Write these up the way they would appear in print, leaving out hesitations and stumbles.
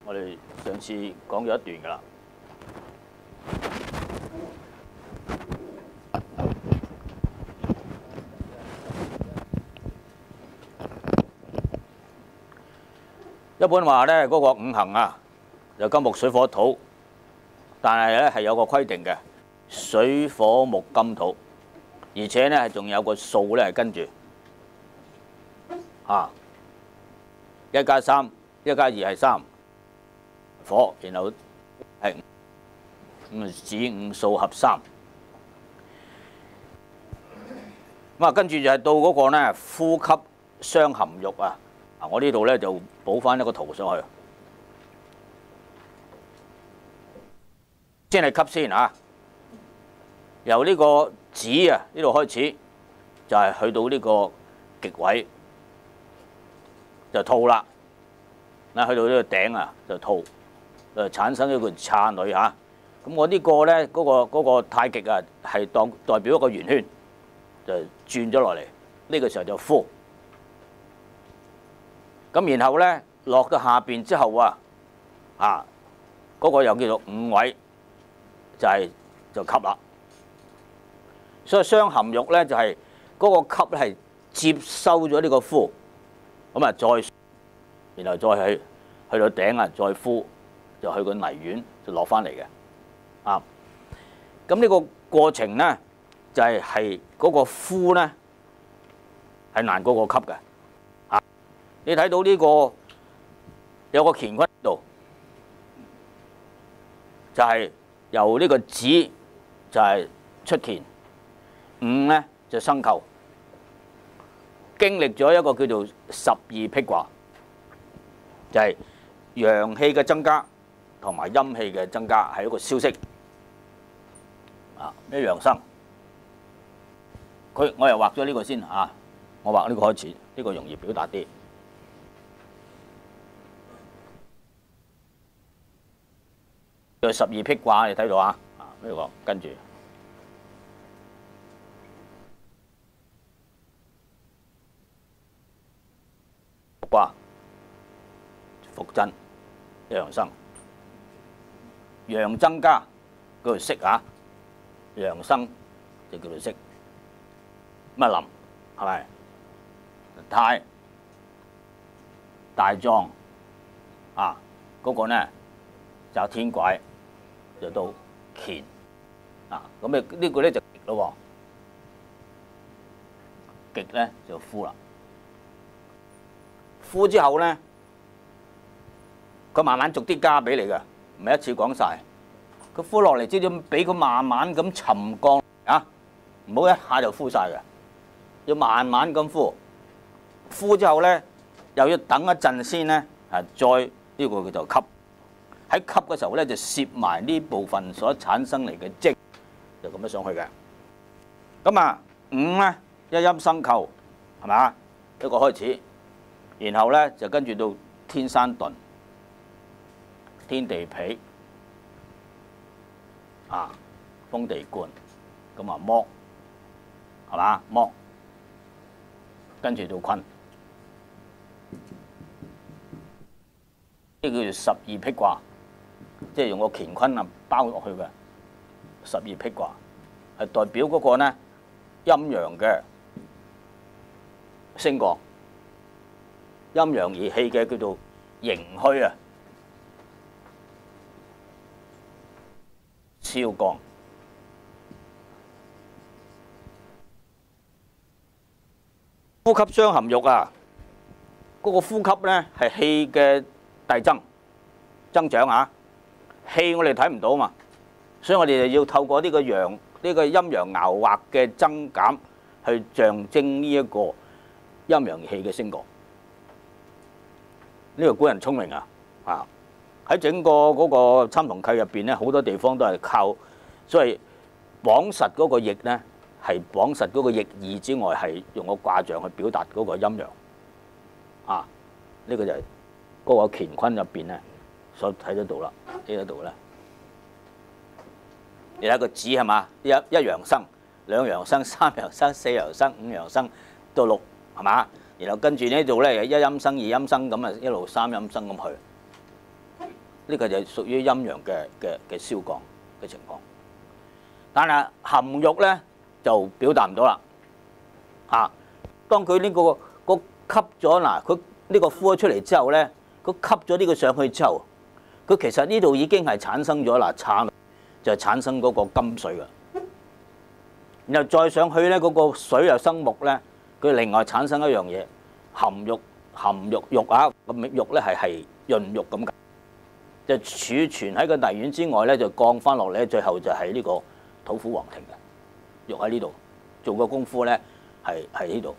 我哋上次講咗一段㗎啦。一般話咧，嗰個五行啊，就金木水火土，但係咧係有個規定嘅，水火木金土，而且咧仲有個數咧係跟住啊，1+3，1+2係3，火，然後係咁子午數合3。咁啊，跟住就係到嗰個咧呼吸相含育啊。我呢度咧就補翻一個圖上去，先係吸先啊。由呢個子啊呢度開始，就係去到呢個極位就吐啦。嗱，去到呢個頂啊就吐，產生一個痲女嚇。咁我呢個咧嗰個太極啊係代表一個圓圈，就轉咗落嚟。呢個時候就呼。咁然後咧落到下邊之後嗰個又叫做五位，就吸啦。所以相含育咧就係嗰個吸咧係接收咗呢個呼，咁啊再然後再去到頂啊再呼，就去個泥丸就落翻嚟嘅。咁呢個過程咧就係嗰個呼咧係難過個吸嘅。你睇到呢個有個乾坤喺度，就係由呢個子就係出乾，午咧就生姤，經歷咗一個叫做12辟卦，就係陽氣嘅增加同埋陰氣嘅增加係一個消息。咩陽生？我又畫咗呢個先啊，我畫呢個開始，呢個容易表達啲。12辟卦你睇到啊？呢個跟住卦復震陽生，陽增加叫做息啊，陽生就叫做息。咁臨係咪？太大壯嗰個呢就天癸。就到乾咁呢個咧就極咯喎，極咧就呼啦。呼之後咧，佢慢慢逐啲加俾你嘅，唔係一次講晒。佢呼落嚟，即係俾佢慢慢咁沉降啊，唔好一下就呼晒嘅，要慢慢咁呼。呼之後咧，又要等一陣先咧，再呢個叫做吸。喺吸嘅時候咧，就攝埋呢部分所產生嚟嘅精，就咁樣上去嘅。咁午咧一陰生姤，係咪啊？一個開始，然後咧就跟住到天山遁、天地痞風地觀，咁剝係嘛剝，跟住到坤，呢叫做12辟卦。即係用個乾坤包落去嘅12辟卦，係代表嗰個呢陰陽嘅升降，陰陽而氣嘅叫做盈虛超降。呼吸相含育嗰個呼吸呢係氣嘅遞增長氣我哋睇唔到嘛，所以我哋就要透過呢個陰陽爻畫嘅增減，去象徵呢一個陰陽氣嘅升降。呢個古人聰明喺整個嗰個參同契入邊咧，好多地方都係靠，所以綁實嗰個翼咧，係綁實嗰個翼義之外，係用個卦象去表達嗰個陰陽。呢個就係嗰個乾坤入邊咧。所睇得到啦，呢度咧，你睇個子係嘛？一陽生、2陽生、3陽生、4陽生、5陽生到6係嘛？然後跟住呢度咧，1陰生、2陰生咁一路3陰生咁去。呢個就屬於陰陽嘅消降嘅情況。但係含肉咧就表達唔到啦。當佢呢個吸咗嗱，佢呢個呼咗出嚟之後咧，佢吸咗呢個上去之後，佢其實呢度已經係產生咗痧，就係產生嗰個金水嘅。然後再上去咧，嗰個水又生木咧，佢另外產生一樣嘢，含肉啊，咁肉咧係潤肉咁解，就儲存喺個泥丸之外咧，就降翻落嚟，最後就係呢個土府黃庭嘅肉喺呢度做個功夫咧，係呢度。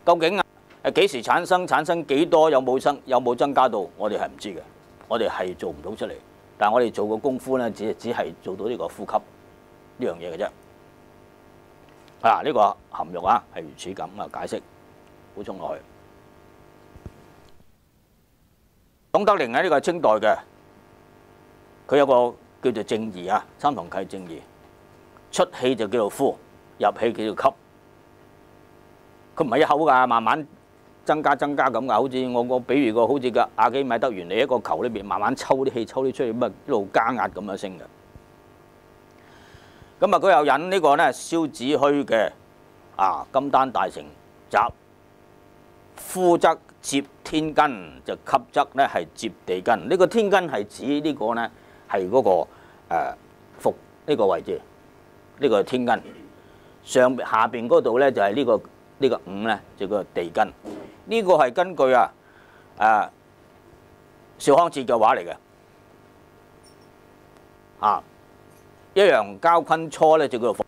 究竟係幾時產生？產生幾多？有冇增加到？我哋係唔知嘅，我哋係做唔到出嚟。但係我哋做個功夫咧，只係做到呢個呼吸呢樣嘢嘅啫。呢個含肉啊，係如此咁解釋補充落去。董德齡喺呢個係清代嘅，佢有個叫做正儀啊，三堂契正儀，出氣就叫做呼，入氣叫做吸。佢唔係一口㗎，慢慢增加咁㗎。好似我比喻過，好似個阿基米德原理一個球裏邊慢慢抽啲氣，抽啲出去咁一路加壓咁樣升嘅。咁佢又引呢個咧蕭子虛嘅金丹大成集，呼則接天根，就吸則咧係接地根。呢個天根係指呢個咧係嗰個腹呢個位置，呢個係天根。下邊嗰度咧就係呢個五咧就叫地根。呢個係根據邵康節嘅話嚟嘅。一陽交坤初咧就叫做腹。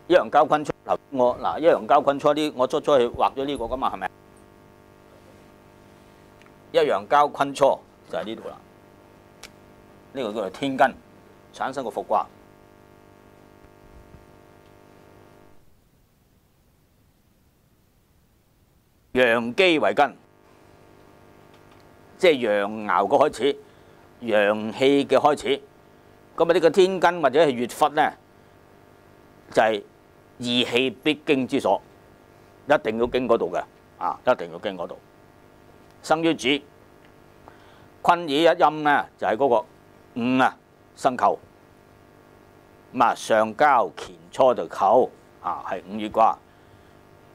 一陽交坤初，一陽交坤初啲，我初去畫咗呢個噶嘛，係咪？一陽交坤初就係呢度啦。呢個叫做天根，產生個伏卦。陽基為根，即係陽爻個開始，陽氣嘅開始。咁呢個天根或者係乙忽咧，就係義氣必經之所，一定要經嗰度嘅，一定要經嗰度。生於子，坤以一陰咧，就係嗰個午生姤。上交乾初就姤，係5月卦，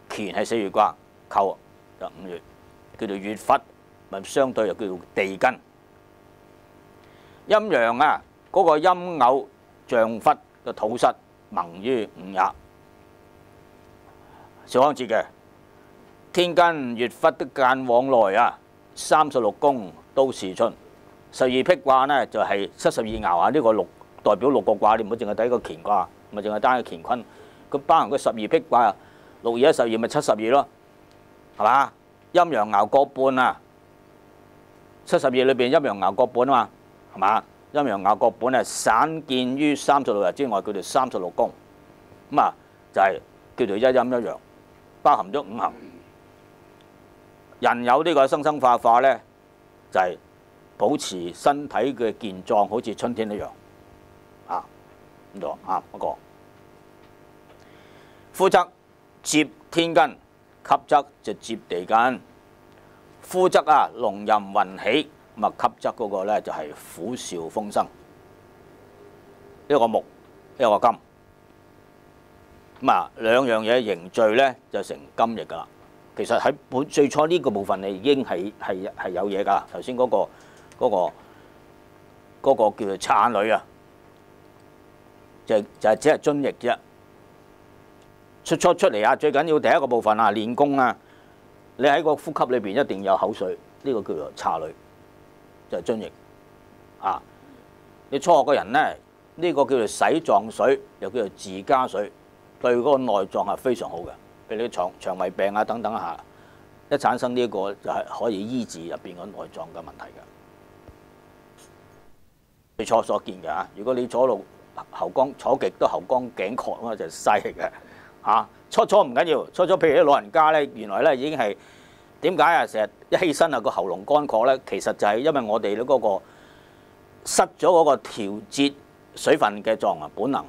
乾係4月卦，姤就5月，叫做乙忽，咪相對就叫做地根。陰陽嗰個陰偶象忽嘅土室盟於午也。邵康節嘅天根乙忽的間往來36宮都是春。12辟卦呢就係72爻呢個6代表6個卦，你唔好淨係睇個乾卦，咪淨係單個乾坤。佢包含個12辟卦6、2、12咪72咯，係嘛？陰陽爻各半72裏邊陰陽爻各半嘛，係嘛？陰陽爻各半散見於36日之外，叫做36宮。就係叫做一陰一陽，包含咗5行。人有呢個生化化咧，就係保持身體嘅健壯，好似春天一樣。咁就一個。呼則接天根，吸則就接地根。呼則龍吟雲起，吸則嗰個咧就係虎嘯風生。一個木，一個金。兩樣嘢凝聚咧就成金液噶啦。其實喺最初呢個部分你已經係有嘢噶。頭先嗰個叫做痧女就係只係津液啫。出嚟最緊要第一個部分練功你喺個呼吸裏邊一定有口水，呢個叫做痧女，就係津液。你初學嘅人咧，呢個叫做洗臟水，又叫做自家水，對嗰個內臟係非常好嘅。譬如你腸胃病等等一產生呢個就係可以醫治入邊個內臟嘅問題嘅。最初所見嘅如果你坐到喉光坐極都喉光頸渴就犀利嘅。初唔緊要，初譬如啲老人家咧，原來咧已經係點解成日一起身個喉嚨乾渴咧？其實就係因為我哋嗰個失咗嗰個調節水分嘅臟本能。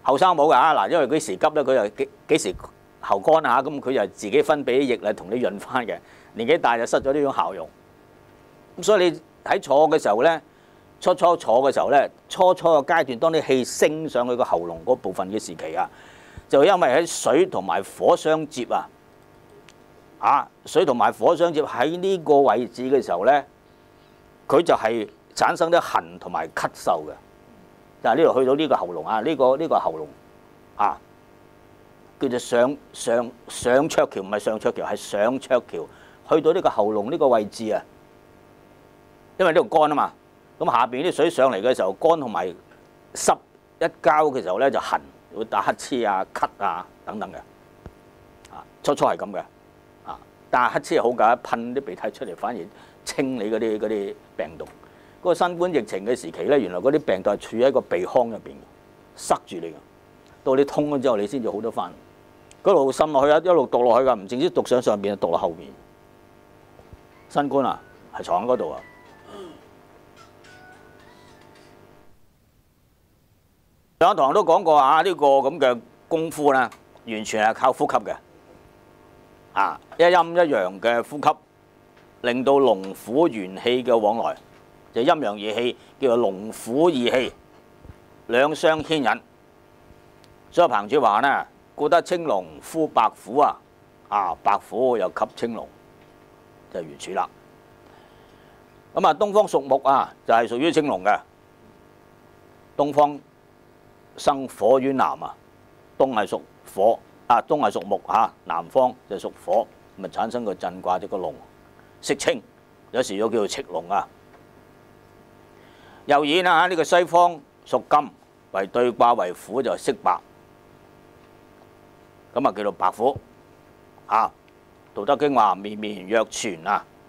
後生冇㗎因為幾時急咧，佢又幾時喉乾咁佢又自己分泌啲液嚟同你潤翻嘅。年紀大就失咗呢種效用。咁所以你喺坐嘅時候咧，初坐嘅時候咧，初嘅階段，當啲氣升上去個喉嚨嗰部分嘅時期啊，就因為喺水同埋火相接水同埋火相接喺呢個位置嘅時候咧，佢就係產生啲痕同埋咳嗽嘅。但係呢度去到呢個喉嚨啊，呢個喉嚨啊，叫做上鵲橋，唔係上鵲橋，係上鵲橋。去到呢個喉嚨呢個位置啊，因為呢度乾啊嘛，咁下邊啲水上嚟嘅時候，乾同埋濕一交嘅時候咧就痕，會打乞嗤啊、咳啊等等嘅。初係咁嘅，但係乞嗤係好㗎，噴啲鼻涕出嚟反而清理嗰啲病毒。嗰個新冠疫情嘅時期咧，原來嗰啲病毒係處喺個鼻腔入邊，塞住你嘅。到你通咗之後，你先至好得翻。嗰路滲落去啊，一路毒落去㗎，唔淨止毒上邊，毒落後邊。新冠啊，係藏喺嗰度啊！上一堂都講過啊，呢個咁嘅功夫咧，完全係靠呼吸嘅。一陰一陽嘅呼吸，令到龍虎元氣嘅往來，就陰陽二氣叫做龍虎二氣，兩相牽引。所以彭祖話呢，故得青龍呼白虎白虎又吸青龍。就如此啦。咁東方屬木就係屬於青龍嘅。東方生火於南東係屬火東係屬木南方就屬火，咪產生個震卦就個龍，色青，有時又叫做赤龍又以呢個西方屬金，為對卦為虎就係色白，咁叫做白虎道德經話綿綿若存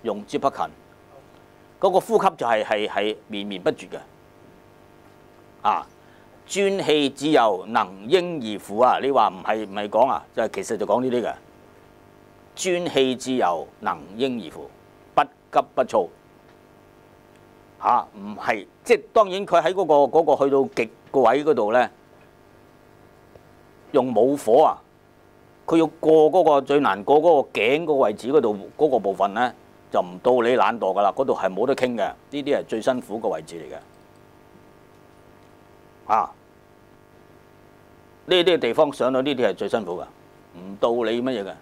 用之不勤，嗰個呼吸就係綿綿不絕嘅專氣致柔，能嬰兒乎你話唔係講就係其實就講呢啲嘅專氣致柔，能嬰兒乎，不急不躁唔係即係當然佢喺嗰個去到極個位嗰度咧，用武火佢要過嗰個最難過嗰個頸嗰個位置嗰度嗰個部分咧，就唔到你懶惰噶啦，嗰度係冇得傾嘅，呢啲係最辛苦個位置嚟嘅。呢啲地方上到呢啲係最辛苦嘅，唔到你乜嘢嘅。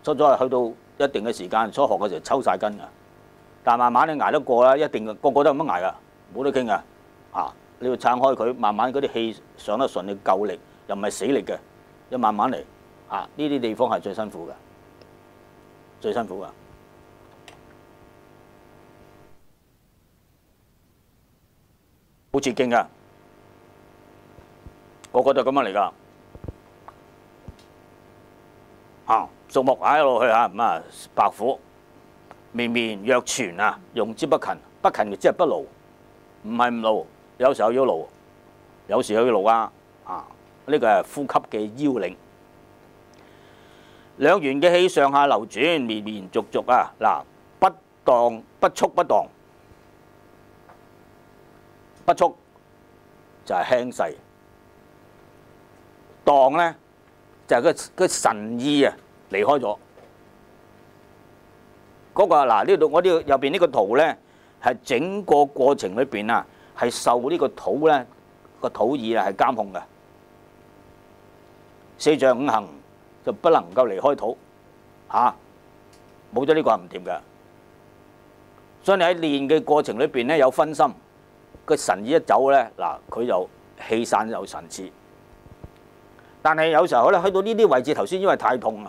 初係去到一定嘅時間，初學嘅時候抽晒筋㗎，但係慢慢你捱得過啦，一定個個都咁樣捱㗎，冇得傾㗎。你要撐開佢，慢慢嗰啲氣上得順，你夠力，又唔係死力嘅，要慢慢嚟。呢啲地方係最辛苦嘅，最辛苦㗎。好捷徑㗎，個個都咁樣嚟㗎。屬木一路去白虎綿綿若存用之不勤，不勤即係不勞，唔係唔勞，有時候要勞，有時候要勞呢個係呼吸嘅要領。兩元嘅氣上下流轉，綿綿續續不蕩不速不蕩，不速就係輕細，蕩咧就係個神意離開咗。嗰個呢度我呢右邊呢個圖咧，係整個過程裏邊係受呢個土咧個土意係監控嘅，四象五行就不能夠離開土冇咗呢個係唔掂嘅。所以你喺練嘅過程裏邊咧有分心，個神意一走咧佢就氣散有神志。但係有時候咧去到呢啲位置，頭先因為太痛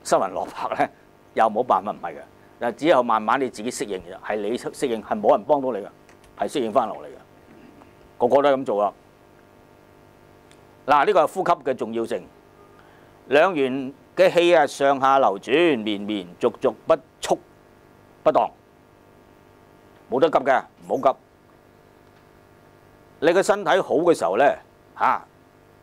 失魂落魄咧，又冇辦法唔係嘅。嗱，只有慢慢你自己適應嘅，係你適應，係冇人幫到你嘅，係適應翻落嚟嘅。個個都係咁做啦。呢個係呼吸嘅重要性。兩元嘅氣上下流轉，綿綿續續，不速不蕩，冇得急嘅，唔好急。你個身體好嘅時候咧，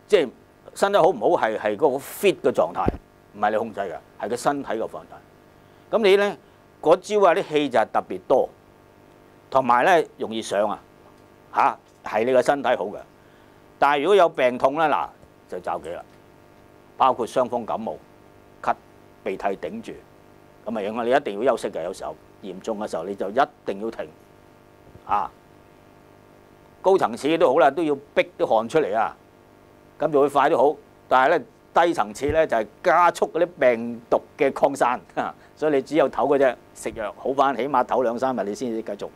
即係身體好唔好係嗰個 fit 嘅狀態，唔係你控制嘅，係個身體嘅狀態。咁你咧嗰招啲氣就係特別多，同埋咧容易上係你個身體好嘅。但係如果有病痛咧就罩忌啦，包括傷風感冒、咳、鼻涕頂住咁啊影響你一定要休息嘅。有時候嚴重嘅時候你就一定要停啊。高層次都好啦，都要逼啲汗出嚟啊，咁就會快啲好。但係咧低層次咧就係加速嗰啲病毒嘅擴散，所以你只有唞嘅啫，食藥好翻，起碼唞2-3日你先至繼續，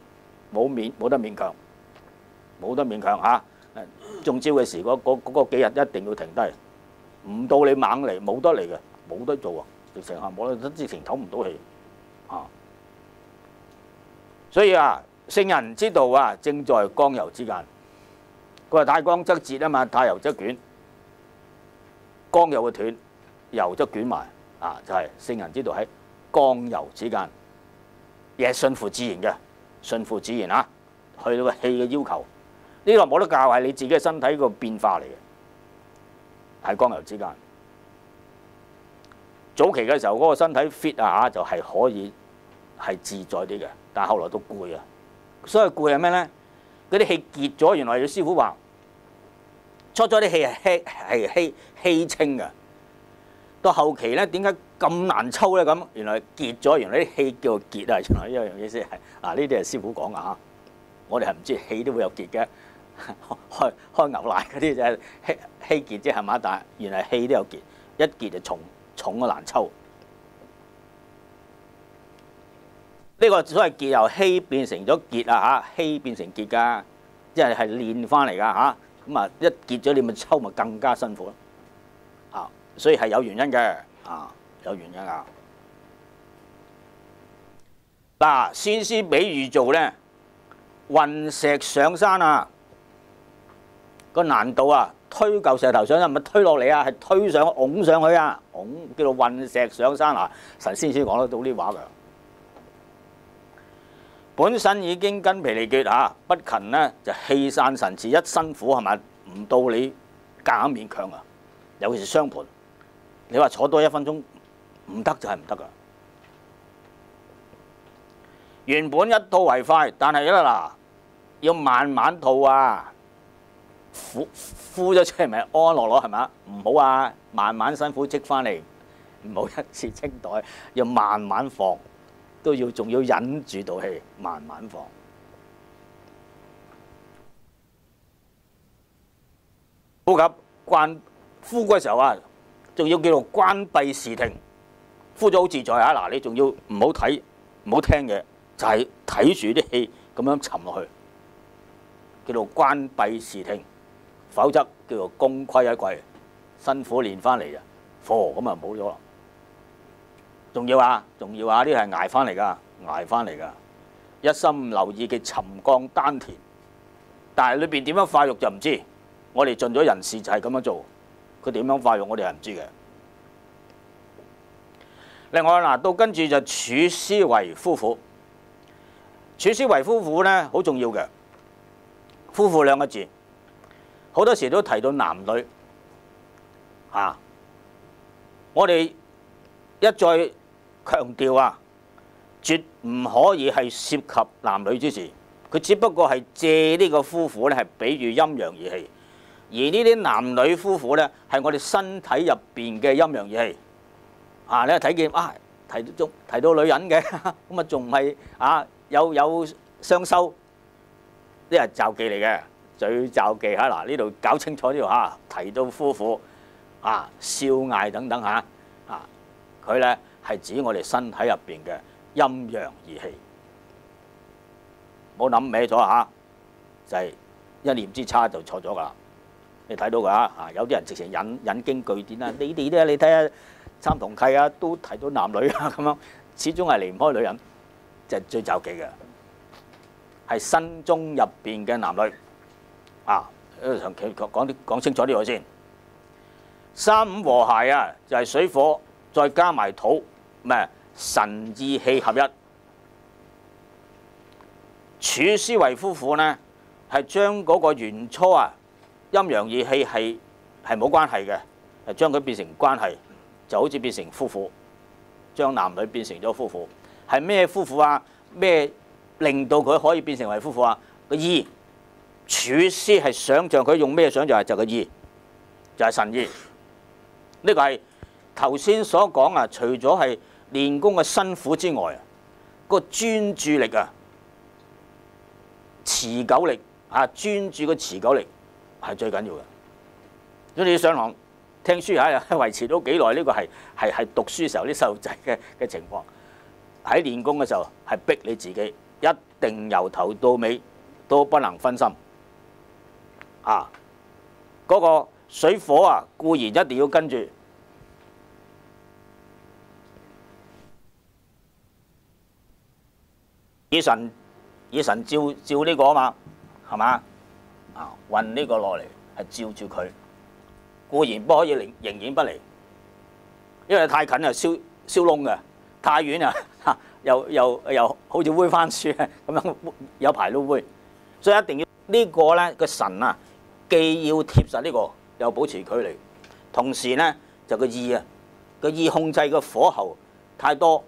冇得勉強，冇得勉強嚇。中招嘅時嗰幾日一定要停低，唔到你猛嚟冇得嚟嘅，冇得做啊！直情係冇得，直情唞唔到氣啊！所以啊，聖人之道啊，正在剛柔之間。佢話太剛則折啊嘛，太柔則捲，剛柔嘅斷，柔則捲埋啊！就係聖人之道喺剛柔之間，亦係順乎自然嘅，順乎自然啊！去到個氣嘅要求。呢個冇得教，係你自己嘅身體個變化嚟嘅，係剛柔之間。早期嘅時候嗰個身體 fit 啊，就係可以係自在啲嘅，但係後來都攰啊。所以攰係咩咧？嗰啲氣結咗，原來你師傅話初啲氣係稀清嘅，到後期咧點解咁難抽咧？咁原來結咗，原來啲氣叫做結啊，原來一樣嘢先係啊！呢啲係師傅講噶嚇，我哋係唔知氣都會有結嘅。開牛奶嗰啲就係稀結啫係嘛，但係原來氣都有結，一結就重啊難抽。呢個所謂結由稀變成咗結啊嚇，稀變成結㗎，即係練翻嚟㗎嚇。咁啊一結咗你咪抽咪更加辛苦咯啊，所以係有原因嘅啊，有原因㗎。嗱，先師比喻做咧運石上山啊！個難度啊，推嚿石頭上山唔係推落嚟啊，係推上拱上去啊，拱叫做運石上山啊！神仙先講得到呢話㗎。本身已經筋疲力竭嚇，不勤呢就氣散神志，一辛苦係咪唔到你夾硬勉強啊？尤其是雙盤，你話坐多1分鐘唔得就係唔得㗎。原本一吐為快，但係嗱要慢慢吐啊！呼咗出嚟咪安樂咯，係咪？唔好啊，慢慢辛苦積翻嚟，唔好一次清袋，要慢慢放，都要仲要忍住道氣，慢慢放。呼吸呼嗰時候啊，仲要叫做關閉時停，呼咗好自在啊！嗱，你仲要唔好睇唔好聽嘅，就係睇住啲氣咁樣沉落去，叫做關閉時停。否則叫做功虧一簣，辛苦練翻嚟啊，咁啊冇咗啦。仲要啊，呢啲係捱翻嚟㗎，捱翻嚟㗎。一心留意嘅沉降丹田，但係裏邊點樣化育就唔知。我哋盡咗人事就係咁樣做，佢點樣化育我哋係唔知嘅。另外嗱，到跟住就處師為夫婦，處師為夫婦咧好重要嘅，夫婦兩個字。好多時都提到男女啊，我哋一再強調啊，絕唔可以係涉及男女之事。佢只不過係借呢個夫婦咧，係比喻陰陽義氣。而呢啲男女夫婦咧，係我哋身體入邊嘅陰陽義氣。啊，你睇見啊，提到女人嘅，咁啊仲係啊有雙修，呢係罩忌嚟嘅。嘴罩忌嚇，嗱呢度搞清楚呢度嚇，提到夫婦啊、少艾等等嚇啊，佢咧係指我哋身體入邊嘅陰陽義氣，冇諗歪咗嚇，就係一念之差就錯咗㗎啦。你睇到㗎嚇，有啲人直情引經據典啊，你哋咧你睇下三同契啊，都提到男女啊咁樣，始終係離唔開女人，就係最罩忌嘅，係身中入邊嘅男女。啊，長期講清楚呢個先。三五和諧啊，就係水火，再加埋土，咩神意氣合一。處師為夫婦呢，係將嗰個原初啊陰陽義氣係冇關係嘅，係將佢變成關係，就好似變成夫婦，將男女變成咗夫婦。係咩夫婦啊？咩令到佢可以變成為夫婦啊？個意。處師係想像佢用咩想像？就係個意，就係神意。呢個係頭先所講啊，除咗係練功嘅辛苦之外，個專注力啊、持久力啊、專注嘅持久力係最緊要嘅。所以你上堂聽書維持到幾耐？呢個係讀書時候啲細路仔嘅情況。喺練功嘅時候係逼你自己，一定由頭到尾都不能分心。啊，嗰個水火啊，固然一定要跟住。以神照呢個啊嘛，係嘛？啊，運呢個落嚟係照住佢，固然不可以形影不離，因為太近啊燒燶嘅，太遠啊又好似煨番薯咁樣，有排都煨，所以一定要呢個咧個神啊，既要貼實呢個，又保持距離，同時咧就個意啊，個意控制個火候太多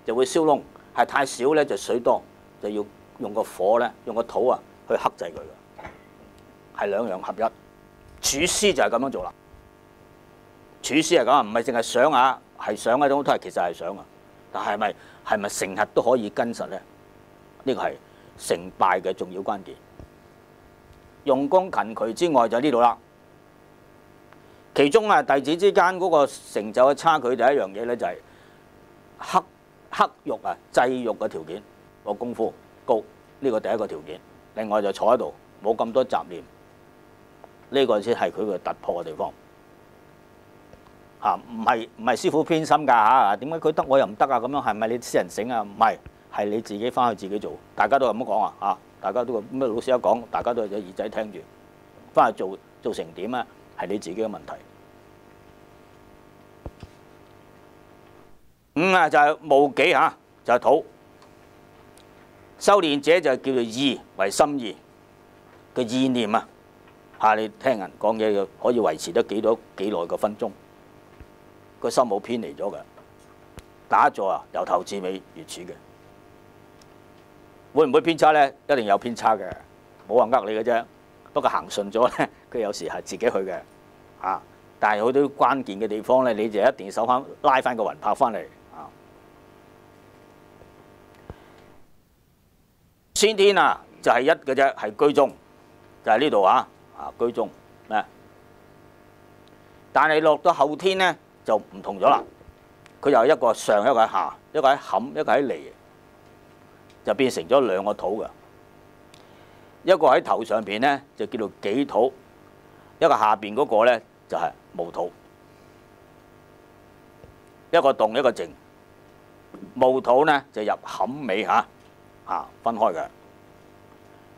就會燒燶，係太少咧就水多。就要用個火咧，用個土啊去克制佢嘅，係兩樣合一。處師就係咁樣做啦。處師係咁啊，唔係淨係想啊，係想嗰種都係其實係想啊。但係咪成日都可以跟實咧？呢個係成敗嘅重要關鍵。用功勤渠之外就喺呢度啦。其中啊，弟子之間嗰個成就嘅差距第一樣嘢咧，就係克欲啊、制欲嘅條件。個功夫高，呢個第一個條件。另外就坐喺度，冇咁多雜念，呢個先係佢嘅突破嘅地方。嚇，唔係師傅偏心㗎嚇，點解佢得我又唔得啊？咁樣係咪你私人醒啊？唔係，係你自己翻去自己做。大家都係咁講啊嚇，大家都咁老師一講，大家都有耳仔聽住，翻去做成點啊？係你自己嘅問題。就係無己嚇，就係土。修練者就叫做意為心意嘅意念啊！嚇，你聽人講嘢可以維持得幾耐個分鐘，個心冇偏離咗嘅。打坐啊，由頭至尾如此嘅，會唔會偏差咧？一定有偏差嘅，冇話呃你嘅啫。不過行順咗咧，佢有時係自己去嘅嚇。但係好多關鍵嘅地方咧，你就一定要手翻拉翻個魂魄翻嚟。先天啊，就係一嘅啫，係居中，就係呢度啊，居中咩？但係落到後天咧就唔同咗啦，佢又一個上，一個喺下，一個喺坎，一個喺離，就變成咗兩個土嘅。一個喺頭上邊咧就叫做己土，一個下邊嗰個咧就係無土，一個動一個靜。無土咧就入坎尾嚇。分開嘅，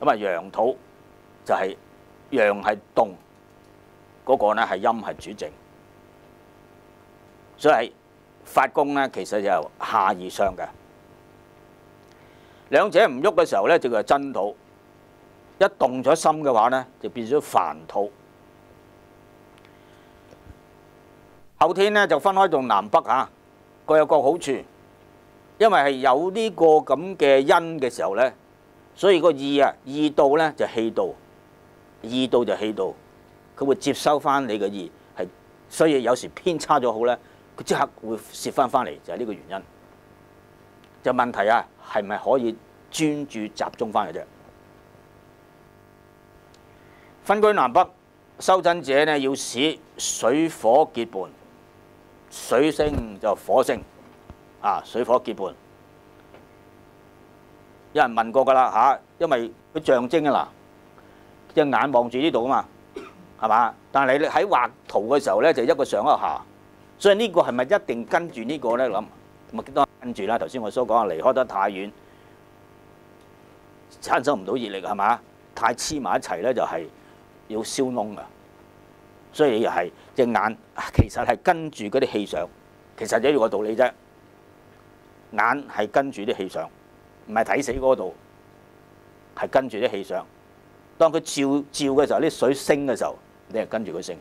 咁啊陽土就係陽係動，嗰個咧係陰係主靜，所以係發功咧其實就由下而上嘅。兩者唔喐嘅時候咧就叫真土，一動咗心嘅話咧就變咗凡土。後天咧就分開到南北嚇，各有各好處。因為係有呢個咁嘅因嘅時候咧，所以個意啊，意道咧就氣道，意道就氣道，佢會接收翻你嘅意，係所以有時偏差咗好咧，佢即刻會攝翻嚟，就係呢個原因。就問題啊，係咪可以專注集中翻嘅啫？分居南北，修真者咧要使水火結伴，水升就火升。水火結伴，有人問過㗎啦嚇，因為佢象徵啊嗱，隻眼望住呢度啊嘛，係嘛？但係你喺畫圖嘅時候咧，就一個上一個下，所以呢個係咪一定跟住呢個咧？諗咪當跟住啦。頭先我所講啊，離開得太遠，產生唔到熱力係嘛？太黐埋一齊咧，就係要燒燶㗎。所以又係隻眼其實係跟住嗰啲氣上，其實一樣個道理啫。眼係跟住啲氣上，唔係睇死嗰度，係跟住啲氣上。當佢照嘅時候，啲水升嘅時候，你係跟住佢升，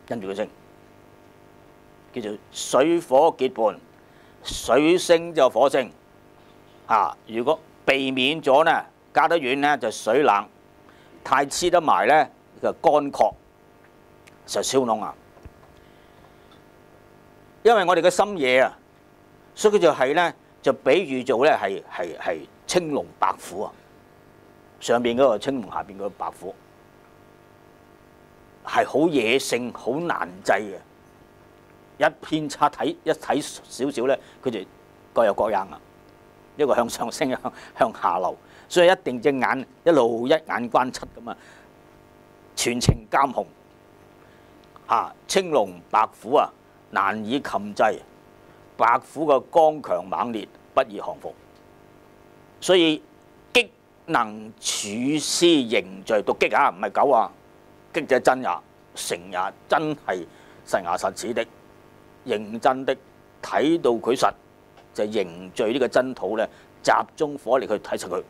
跟住佢升，叫做水火結伴，水升就火升。如果避免咗呢，隔得遠呢就水冷，太黐得埋呢就乾涸，就燒燶啊。因為我哋嘅心野啊，所以佢就係咧就比喻做咧係青龍白虎啊，上邊嗰個青龍，下邊嗰個白虎，係好野性、好難制嘅。一偏差睇一睇少少咧，佢就各有各樣啊。一個向上升，向下流，所以一定隻眼一路一眼關七咁啊，全程監控啊，青龍白虎啊，難以擒制。白虎嘅剛強猛烈，不易降服。所以擊能處師刑罪，讀擊啊，唔係狗啊，擊者真也，誠也，真係實牙實齒的，認真的睇到佢實。就凝聚呢個真土咧，集中火力去睇實佢。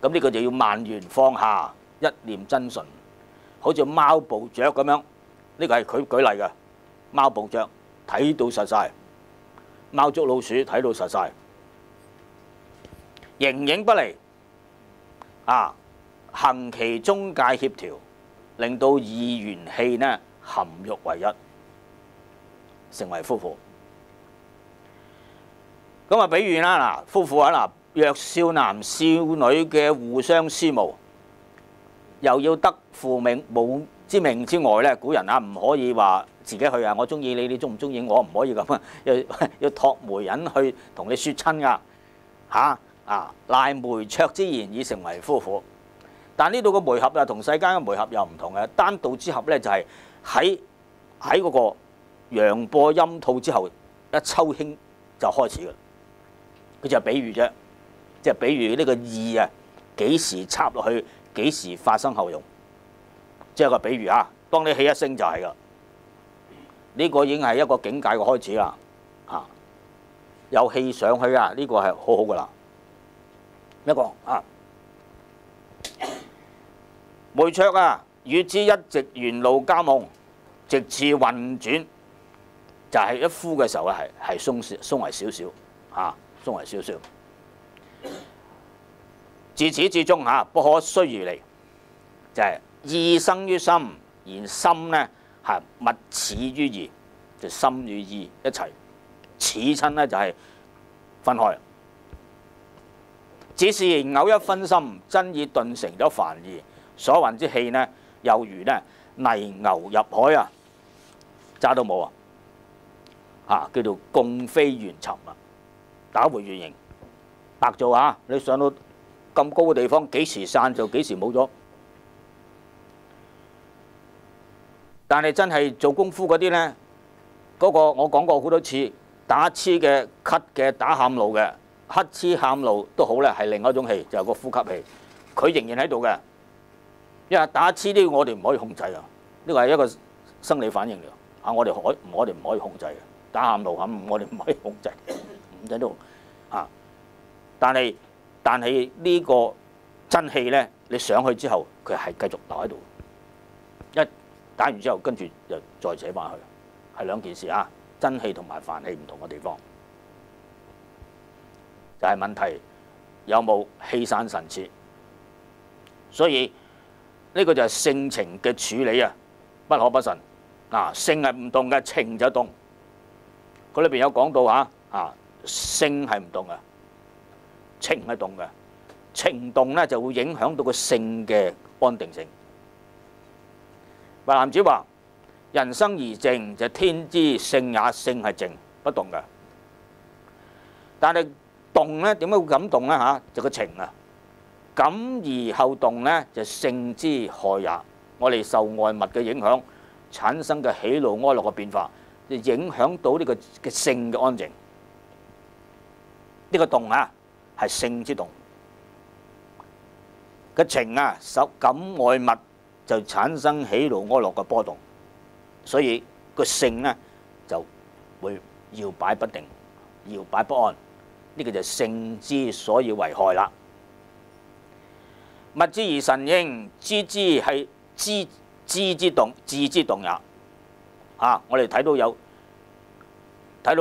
咁呢個就要萬緣放下，一念真純，好似貓捕雀咁樣。呢個係佢舉例嘅，貓捕雀睇到實晒，貓捉老鼠睇到實晒，形影不離啊，行其中界協調，令到二元氣呢含育為一，成為夫婦。咁啊，比喻啦，嗱，夫婦啊，嗱，若少男少女嘅互相思慕，又要得父母之命之外咧，古人啊唔可以話自己去啊，我中意你，你中唔中意我，唔可以咁啊，要託媒人去同你説親噶嚇啊，賴媒妁之言已成為夫婦。但呢度嘅媒合啊，同世間嘅媒合又唔同嘅，單道之合咧就係喺嗰個陽播陰吐之後，一秋興就開始嘅。佢就係比喻啫，即係比喻呢個意啊，幾時插落去，幾時發生後用，即係個比喻啊。當你起一聲就係噶，呢個已經係一個境界嘅開始啦。啊，有氣上去啊，呢個係好好噶啦。一個啊，媒妁啊，與之一直沿路交夢，直至運轉，就係一呼嘅時候咧，係鬆為少少嚇。鬆為少少，自始至終嚇不可須而離，就係、是、意生於心，而心呢係密始於意，就心與意一齊，始親呢就係分開。只是偶一分心，真已頓成咗凡意，所運之氣呢，猶如呢泥牛入海啊，渣都冇啊，叫做共飛懸沉啊！打回原形，白做啊！你上到咁高嘅地方，幾時散就幾時冇咗。但係真係做功夫嗰啲呢，嗰個我講過好多次，打黐嘅、咳嘅、打喊路嘅，乞嗤喊路都好咧，係另一種氣，就係個呼吸氣，佢仍然喺度嘅。因為打黐呢，我哋唔可以控制啊，呢個係一個生理反應嚟啊！我哋唔可以控制嘅，打喊路咁，我哋唔可以控制。喺度啊！但係呢個真氣咧，你上去之後，佢係繼續留喺度。一打完之後，跟住又再扯翻去，係兩件事啊！真氣同埋凡氣唔同嘅地方，就係問題有冇氣散神切。所以呢個就係性情嘅處理啊，不可不慎啊！性係唔動嘅，情就動。佢裏邊有講到啊。性係唔動嘅，情係動嘅。情動咧就會影響到個性嘅安定性。白南子話：人生而靜，就天之性也，性係靜不動嘅。但係動咧點解會咁動咧？就個情啊，感而後動咧就性之害也。我哋受外物嘅影響，產生嘅喜怒哀樂嘅變化，就影響到呢個嘅性嘅安靜。呢個動係性之動，個情受感外物就產生喜怒哀樂嘅波動，所以個性呢就會搖擺不定、搖擺不安。呢個就係性之所以為害啦。物之而神應，知之係知之動，志之動也。我哋睇到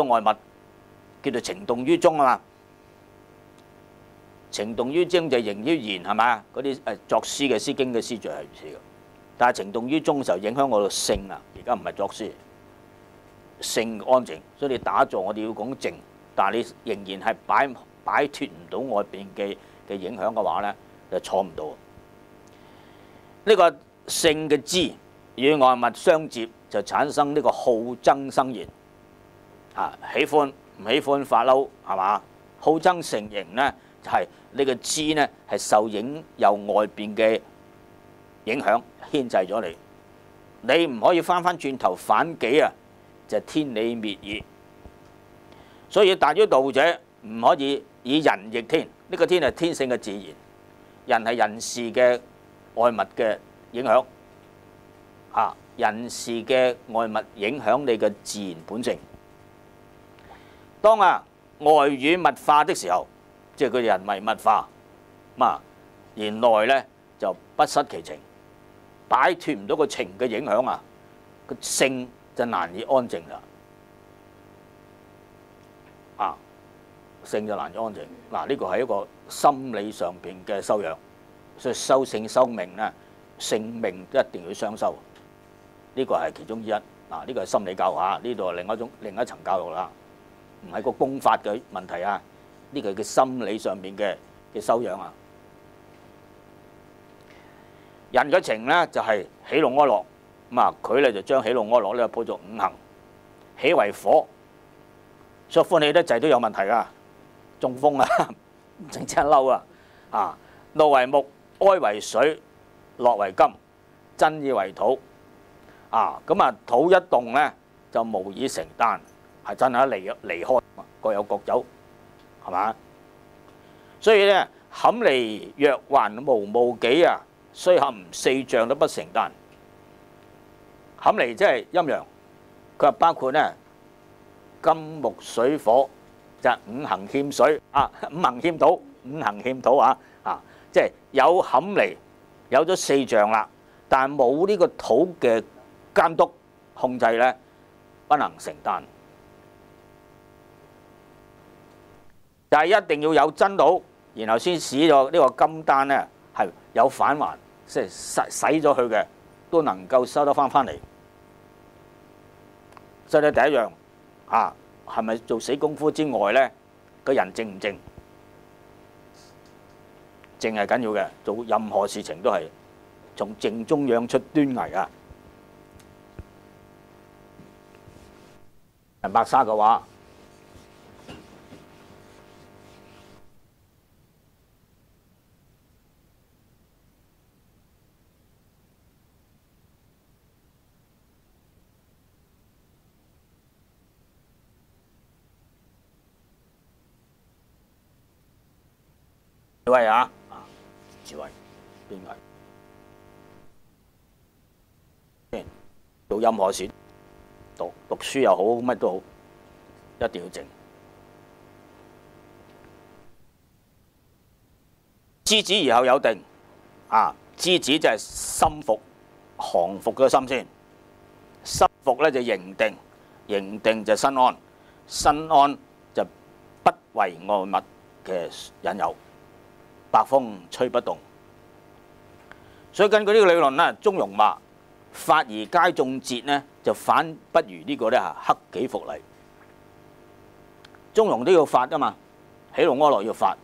外物叫做情動於中啊嘛。情動於精就形於言係嘛？嗰啲作詩嘅詩經嘅詩句係如此嘅。但係情動於中嘅時候影響我個性啊！而家唔係作詩，性安靜。所以你打坐我哋要講靜，但係你仍然係擺脫唔到外邊嘅影響嘅話咧，就坐唔到。呢個性嘅知與外物相接，就產生呢個好憎生緣。喜歡唔喜歡發嬲係嘛？好憎成形咧，就係你個知咧係受由外邊嘅影響牽制咗你。你唔可以翻轉頭反己啊，就天理滅矣。所以達咗道者唔可以以人逆天，呢個天係天性嘅自然，人係人事嘅外物嘅影響。人事嘅外物影響你嘅自然本性。當外語物化的時候，即係佢人為物化，而內咧就不失其情，擺脫唔到個情嘅影響啊，個性就難以安靜啦。性就難以安靜。呢個係一個心理上邊嘅修養，所以修性修命咧，性命都一定要相修。呢個係其中之一。呢個係心理教育，呢度係另一層教育啦，唔係個功法嘅問題啊。呢個係佢心理上面嘅修養啊。人嘅情咧就係喜怒哀樂，佢咧就將喜怒哀樂咧鋪作五行，喜為火，所以歡喜得滯都有問題噶，中風啊，整親嬲啊。怒為木，哀為水，樂為金，真意為土。土一動咧就無以成丹，係真係離開，各有各走，係嘛？所以咧，坎離若還無務己啊，雖含四象都不成丹。坎離即係陰陽，佢話包括咧金木水火，就係五行欠水五行欠土，即係有坎離，有咗四象啦，但係冇呢個土嘅監督控制咧，不能成丹。就係一定要有真土，然後先使咗呢個金丹咧係有返還，即係洗咗佢嘅都能夠收得翻嚟。所以咧第一樣係咪做死功夫之外咧，個人靜唔靜？靜係緊要嘅，做任何事情都係從靜中養出端倪啊！白沙嘅話，智慧智慧端倪，做任何事。讀書又好，乜都好，一定要靜。知止而後有定，知止就係心服，降服咗心先。心服咧就形定，形定就身安，身安就不為外物嘅引誘，百風吹不動。所以根據呢個理論咧，中庸話法而皆眾節呢，就反不如呢個咧克己復禮。中庸都要法噶嘛，喜怒哀樂要法。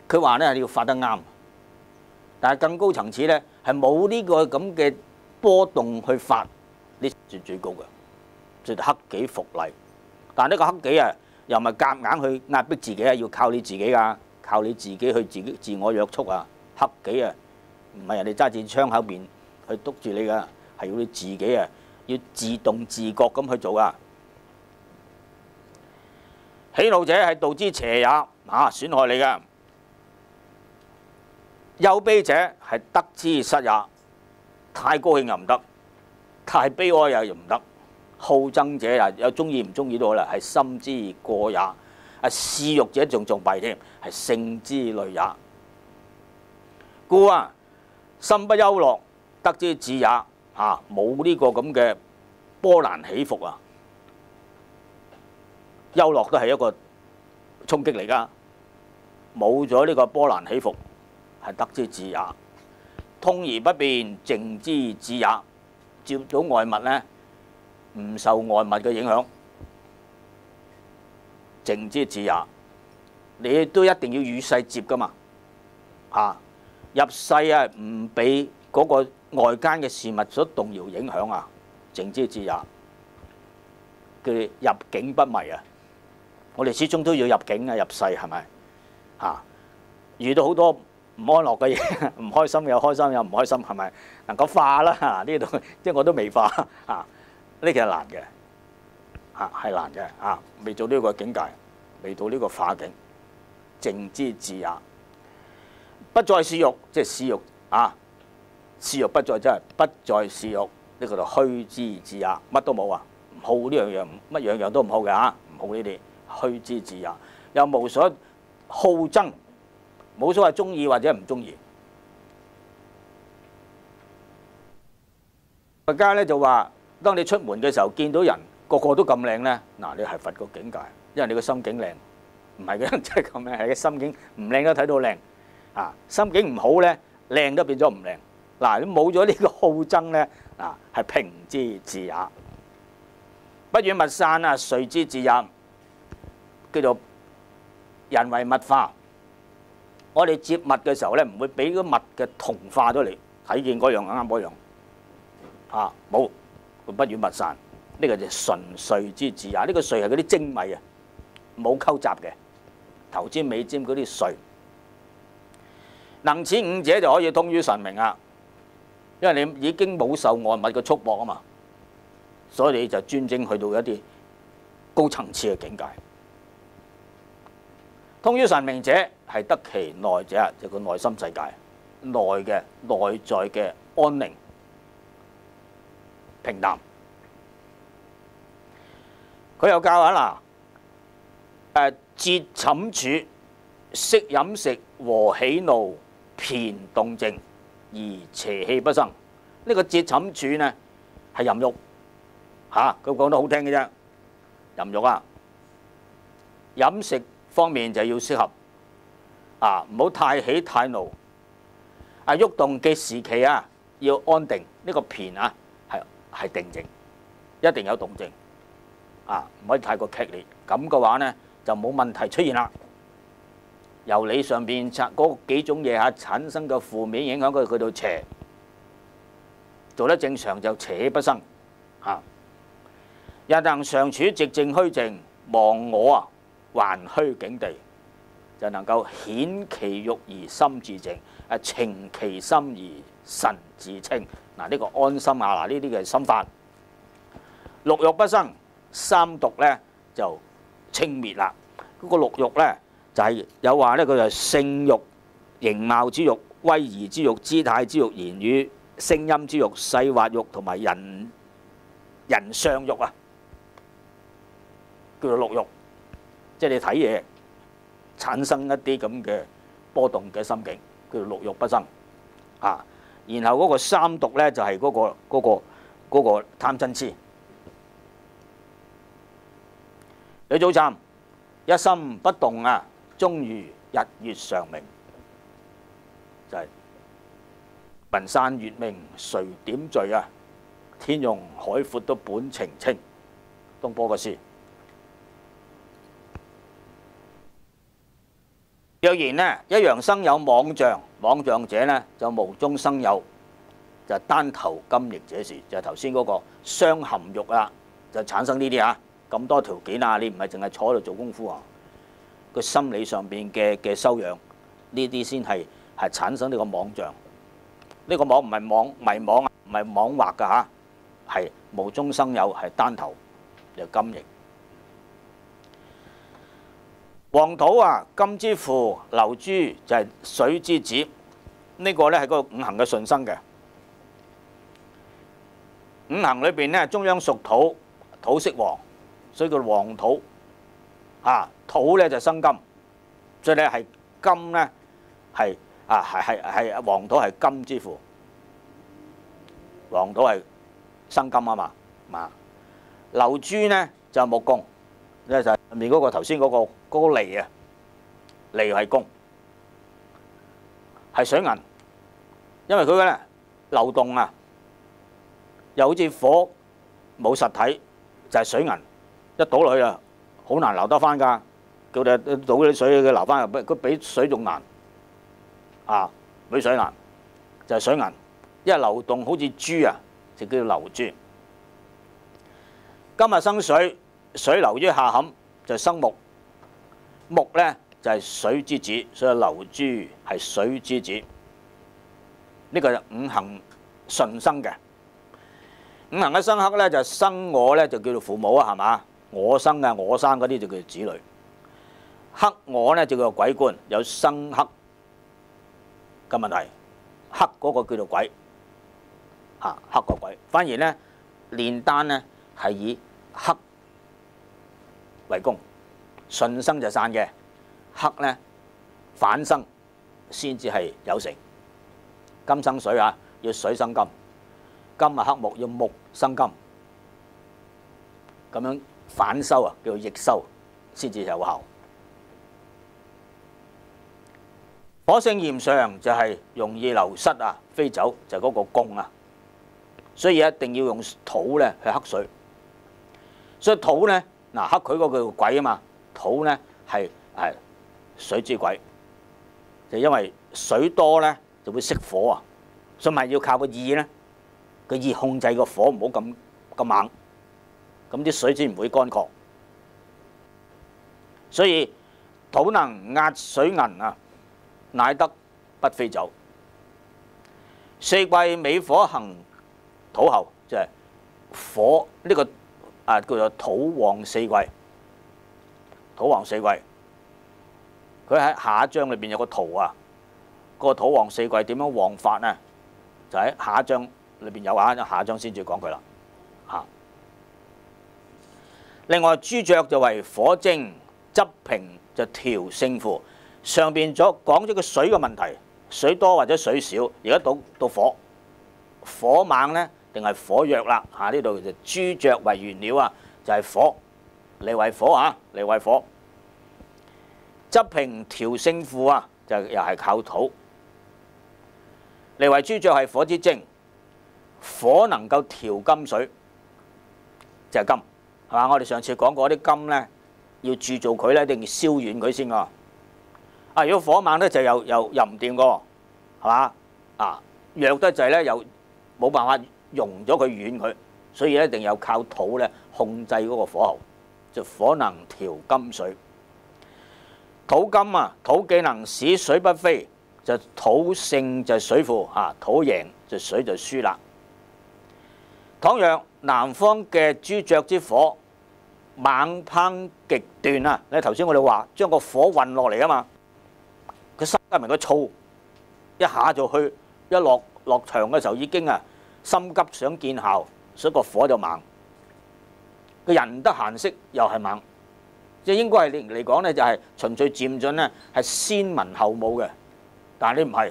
佢話咧你要法得啱，但係更高層次咧係冇呢個咁嘅波動去法，呢算最高嘅，就克己復禮。但係呢個克己又唔係夾硬去壓迫自己要靠你自己噶，靠你自己去自我約束啊。克己唔係人哋揸住槍口邊去督住你噶。係要你自己要自動自覺咁去做啊！喜怒者係道之邪也，損害你噶；憂悲者係得之失也，太高興又唔得，太悲哀又唔得。好憎者有中意唔中意都好啦，係心之過也。嗜欲者仲弊添，係性之累也。故心不憂樂，得之至也。冇呢個咁嘅波瀾起伏憂樂都係一個衝擊嚟噶。冇咗呢個波瀾起伏，係得之至也。通而不變，靜之至也。接到外物咧，唔受外物嘅影響，靜之至也。你都一定要與世接噶嘛，入世啊，唔俾嗰個外間嘅事物所動搖影響啊，靜之至也。叫入境不迷啊！我哋始終都要入境啊，入世係咪？遇到好多唔安樂嘅嘢，唔開心有開心有唔開心，係咪能夠化啦？呢度即係我都未化呢其實難嘅係難嘅未到呢個境界，未到呢個化境。靜之至也，不再是欲，即係是欲是欲不再，即係不再是欲，呢個就虛之至也，乜都冇啊！唔好呢樣樣，乜樣樣都唔好嘅唔好呢啲虛之至也，又無所好憎，冇所謂中意或者唔中意。佛家咧就話，當你出門嘅時候見到人個個都咁靚咧，嗱你係佛個境界，因為你個心境靚。唔係嘅，即係咁樣，係個心境唔靚都睇到靚心境唔好咧，靚都變咗唔靚。嗱，你冇咗呢個好憎咧，係平之至也。不與物散遂之至也，叫做人為物化。我哋接物嘅時候咧，唔會俾個物嘅同化咗嚟，睇見嗰樣啱嗰樣冇，不與物散。呢個就純遂之至也。呢個遂係嗰啲精米冇溝雜嘅。頭尖尾尖嗰啲遂，能此五者就可以通於神明啦。因為你已經冇受外物嘅束縛啊嘛，所以你就專精去到一啲高層次嘅境界。通於神明者係得其內者，就個內心世界內嘅內在嘅安寧平淡。佢又教下節寢處，息飲食和喜怒，偏動靜，而邪氣不生。呢個節寢處呢係淫欲佢講得好聽嘅啫，淫欲飲食方面就要適合唔好太喜太怒。喐動嘅時期要安定。呢個偏係定靜，一定有動靜唔可以太過劇烈。咁嘅話呢，就冇問題出現啦。由你上邊嗰幾種嘢產生嘅負面影響，佢到邪做得正常就邪氣不生日能常處寂靜虛靜，忘我還虛境地，就能夠顯其欲而心自靜，澄其心而神自清。呢個安心呢啲嘅心法。六欲不生，三毒呢就清滅啦。嗰個六欲呢，就係有話呢，佢就係性欲、形貌之欲、威儀之欲、姿態之欲、言語、聲音之欲、細滑欲同埋人相欲叫做六欲。即係你睇嘢產生一啲咁嘅波動嘅心境，叫做六欲不生然後嗰個三毒呢，就係嗰個貪嗔痴。李祖參一心不動終如日月常明，就係雲散月明誰點綴天容海闊都本澄清。東坡嘅詩。若然呢，一陽生有妄象，妄象者呢，就無中生有，就單頭金翼者是，就係頭先嗰個傷含欲就產生呢啲咁多條件你唔係淨係坐喺度做功夫個心理上邊嘅修養，呢啲先係產生呢個妄象。呢個妄唔係迷惘唔係妄惑㗎係無中生有，係單頭就金翼。黃土金之父，流珠就係水之子。呢個呢係嗰個五行嘅順生嘅。五行裏邊呢，中央屬土，土色黃，所以叫黃土。土呢就生金，所以呢係金呢係黃土係金之父。黃土係生金嘛。流珠呢就木工，呢就係上面嗰個頭先嗰個離離係弓，係水銀，因為佢咧流動又好似火冇實體，就係水銀一倒落去好難流得翻㗎。叫佢倒啲水，佢流翻入，佢比水仲難啊！比水難就係水銀，因為流動好似珠啊，就叫做流珠。金啊生水，水流於下坎就生木，木咧就係水之子，所以流珠係水之子。呢個就五行順生嘅。五行嘅生克咧就生我咧就叫做父母啊，係嘛？我生啊，我生嗰啲就叫做子女。克我咧就叫做鬼官，有生克嘅問題。克嗰個叫做鬼，克個鬼。反而咧煉丹咧係以克為功，順生就散嘅，克咧反生先至係有成。金生水啊，要水生金。金啊克木，要木生金，咁樣反修啊，叫做逆修，先至有效。火性炎上就係容易流失啊，飛走就嗰個貢啊，所以一定要用土咧去克水。所以土咧嗱克佢嗰個叫鬼啊嘛，土咧係水之鬼，就因為水多咧就會熄火啊，所以咪要靠個意咧。個意控制個火唔好咁猛，咁啲水先唔會乾涸。所以土能壓水銀啊，乃得不飛走。四季尾火行土候，就係火呢個叫做土旺四季。土旺四季，佢喺下一章裏邊有個圖啊，個土旺四季點樣旺法呢？就喺下一章。裏邊有啊，下一章先至講佢啦。另外朱雀就為火精，執平就調勝負。上邊講咗個水嘅問題，水多或者水少，而家到火，火猛呢定係火弱啦？呢度就朱雀為原料啊，就係火嚟為火啊，嚟為火。執平調勝負啊，就又係靠土嚟為朱雀係火之精。火能夠調金水，就係金，係嘛？我哋上次講過啲金咧，要鑄造佢咧，一定要燒軟佢先㗎。如果火猛咧，就又唔掂㗎，係嘛？弱得滯咧，又冇辦法溶咗佢軟佢，所以一定要靠土咧控制嗰個火候，就火能調金水。土金啊，土既能使水不飛，就土勝就水負土贏就水就輸啦。倘若南方嘅朱雀之火猛烹極斷啊！你頭先我哋話將個火運落嚟啊嘛，佢心急明個燥，一下就去，一落場嘅時候已經心急想見效，所以個火就猛。個人唔得閒息又係猛，即係應該係嚟講咧，就係循序漸進咧，係先文後武嘅。但係你唔係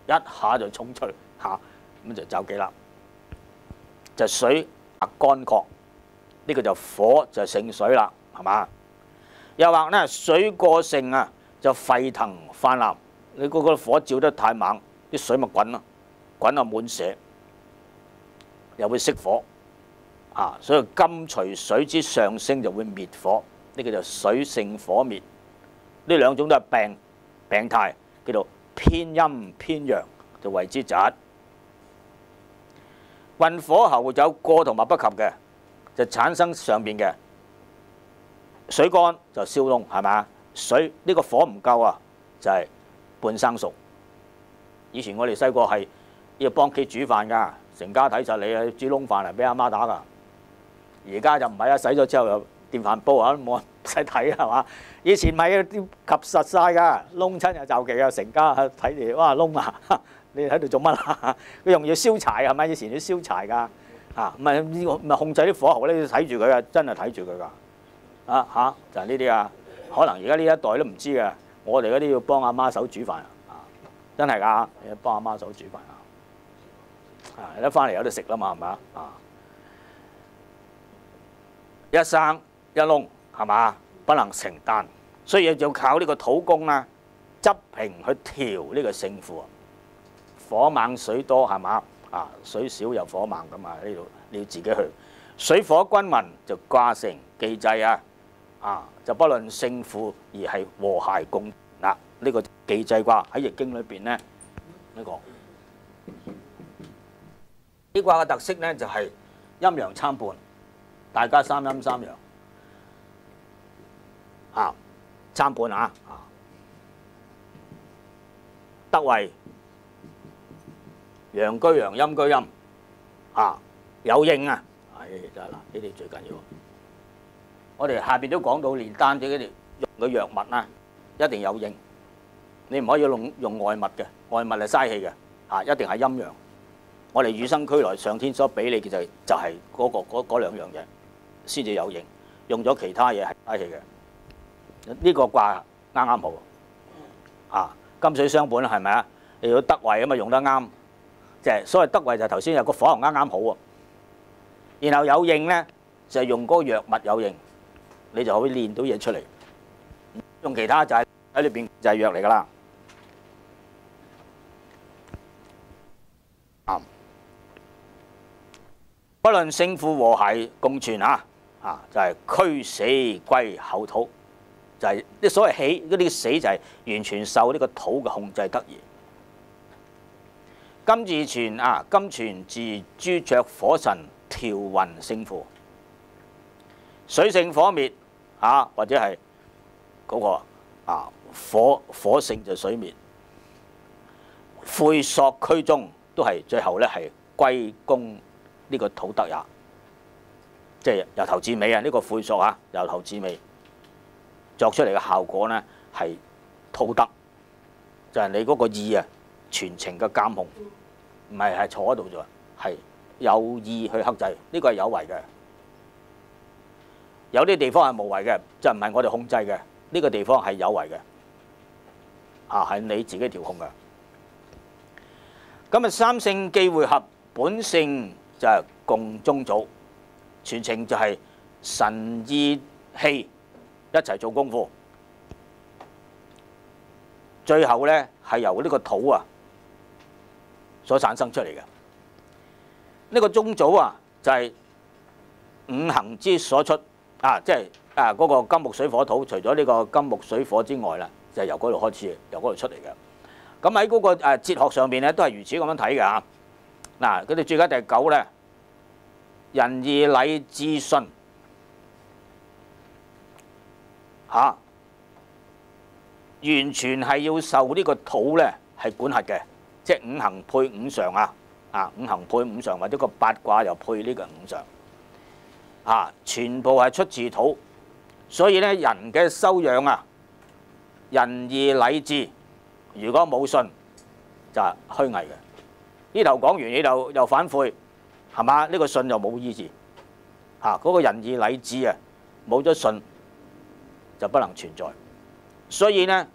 一下就衝出咁就走幾啦。就水乾涸，呢個就火就勝水啦，係嘛？又或咧水過盛啊，就沸騰泛濫。你嗰個火照得太猛，啲水咪滾咯，滾啊滿瀉，又會熄火所以金隨水之上升就會滅火，呢個就水勝火滅。呢兩種都係病態，叫做偏陰偏陽，就為之疾。運火候有過同埋不及嘅，就產生上邊嘅水乾就燒燶，係嘛？水呢個火唔夠啊，就係半生熟。以前我哋細個係要幫屋企煮飯㗎，成家睇實你煮燶飯嚟俾阿媽打㗎。而家就唔係洗咗之後又電飯煲冇人使睇係嘛？以前咪及實晒㗎，燶親又就忌啊，成家睇住哇燶啊！你喺度做乜啊？佢用要燒柴係咪？以前要燒柴㗎唔係呢個咪控制啲火候咧，要睇住佢啊！真係睇住佢㗎就係呢啲啊！可能而家呢一代都唔知嘅，我哋嗰啲要幫阿媽手煮飯真係㗎，你要幫阿媽手煮飯一翻嚟有得食啦嘛，係咪一生一燶係嘛？不能成丹，所以就靠呢個土工啦，執平去調呢個勝負。火猛水多係嘛？水少又火猛咁呢度你要自己去。水火均勻就卦成記制就不論勝負而係和諧共嗱。呢個忌濟卦喺易經裏邊咧，呢卦嘅特色咧就係陰陽參半，大家三陰三陽參半得位陽居陽，陰居陰有應啊！就係嗱，呢啲最緊要。我哋下邊都講到煉丹啲用嘅藥物啊，一定有應。你唔可以用外物嘅，外物係嘥氣嘅一定係陰陽。我哋與生俱來上天所俾你嘅就係嗰兩樣嘢先至有應，用咗其他嘢係嘥氣嘅。呢個卦啱啱好金水相伴係咪啊？你要得位啊嘛，用得啱，即係所謂得位就係頭先有個火候啱啱好喎。然後有應咧，就係用嗰個藥物有應，你就可以練到嘢出嚟。用其他就係喺裏邊就係藥嚟㗎啦。不論勝負和諧共存就係驅死歸厚土，就係啲所謂起嗰啲死就係完全受呢個土嘅控制得宜。金自存金存自朱雀火神調雲勝負，水勝火滅或者係嗰個火勝就水滅，晦朔區中都係最後咧係歸功呢個土德也，即係由頭至尾呢個晦朔由頭至尾作出嚟嘅效果呢係土德，就係你嗰個意全程嘅監控，唔係坐喺度啫，係有意去克制，呢個係有為嘅。有啲地方係無為嘅，就唔係我哋控制嘅。呢個地方係有為嘅，係你自己調控嘅。咁三性既會合，本性就係共宗祖，全程就係神意氣一齊做功夫，最後呢係由呢個土所產生出嚟嘅。呢個宗祖就係五行之所出即係嗰個金木水火土，除咗呢個金木水火之外啦，就係由嗰度開始，由嗰度出嚟嘅。咁喺嗰個哲學上邊咧，都係如此咁樣睇嘅嗱，佢哋最緊第9咧，仁義禮智信完全係要受呢個土咧係管轄嘅，即係五行配五常五行配五常，或者個八卦又配呢個五常全部係出自土。所以咧，人嘅修養仁義禮智，如果冇信就係虛偽嘅。呢頭講完，呢又反悔，係嘛？呢個信就冇意義嗰個仁義禮智冇咗信就不能存在。所以呢，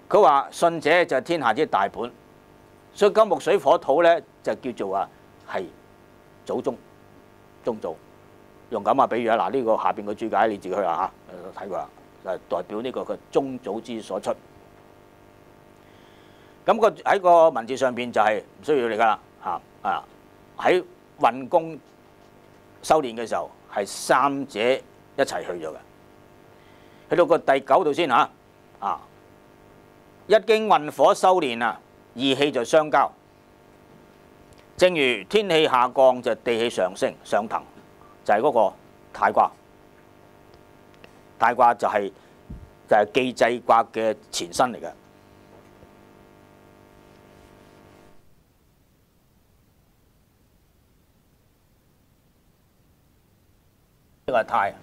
佢話信者就係天下之大本。所以金木水火土咧就叫做係祖宗宗祖。用咁比喻嗱，呢個下邊個注解你自己去睇過啦，就係代表呢個嘅宗祖之所出。咁喺個文字上邊就係唔需要你噶啦喺運功修練嘅時候係三者一齊去咗嘅。去到個第9度先一經運火修練二氣就相交，正如天氣下降就地氣上升上騰。就係嗰個太卦，太卦就係忌濟卦嘅前身嚟嘅。呢個係太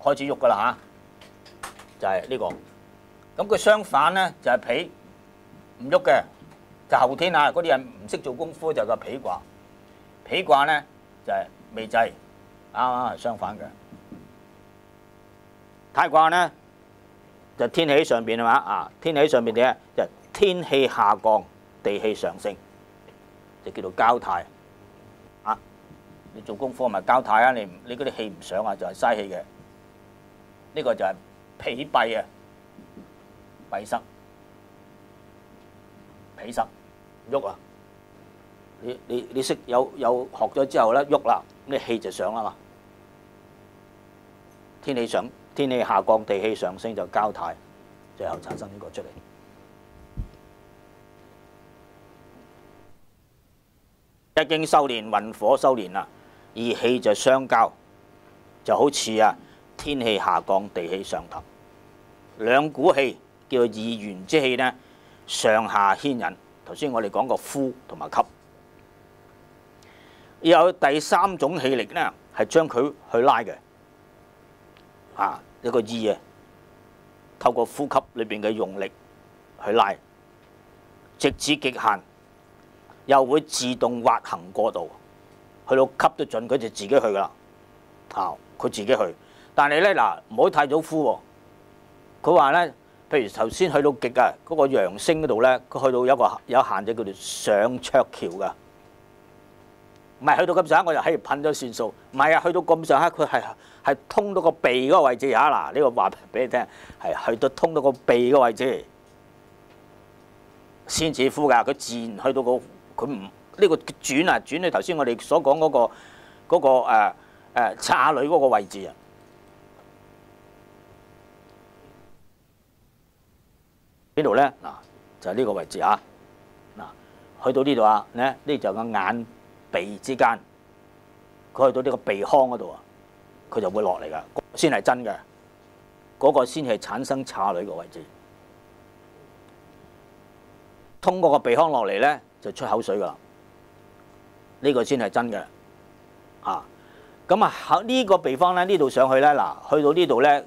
開始喐噶啦就係呢個。咁佢相反咧就係否唔喐嘅，就後天嗰啲人唔識做功夫就個否卦。否卦咧就係未濟。啱啱係相反嘅。太卦呢，就天氣上邊天氣上邊點就天氣下降，地氣上升，就叫做交太你做功夫咪交太你嗰啲氣唔上就係嘥氣嘅。呢個就係脾閉閉塞，脾塞喐你識有學咗之後咧喐啦，咁氣就上啦嘛。天氣天氣下降，地氣上升就交態，最後產生呢個出嚟。一經收斂，運火收斂啦，二氣就相交，就好似天氣下降，地氣上騰，兩股氣叫做二元之氣呢，上下牽引。頭先我哋講過呼同埋吸，有第三種氣力呢，係將佢去拉嘅。一個意透過呼吸裏邊嘅用力去拉，直至極限，又會自動滑行過度，去到吸得盡，佢就自己去噶啦。佢自己去，但係咧唔可以太早呼喎。佢話咧，譬如頭先去到極嗰個揚升嗰度咧，佢去到有限制叫做上卓橋噶，唔係去到咁上下我就喺度噴咗算數，唔係去到咁上下佢係通到個鼻嗰個位置呢個話俾你聽，係去到通到個鼻嗰個位置先至呼㗎。佢自然去到佢唔呢個轉去頭先我哋所講嗰個岔裏嗰個位置邊度咧？就係呢個位置去到呢度呢就個眼鼻之間，佢去到呢個鼻腔嗰度佢就會落嚟㗎，先係真嘅，嗰個先係產生岔裏個位置。通過個鼻腔落嚟咧，就出口水㗎啦。呢個先係真嘅。咁呢個地方咧，呢度上去咧，去到呢度咧，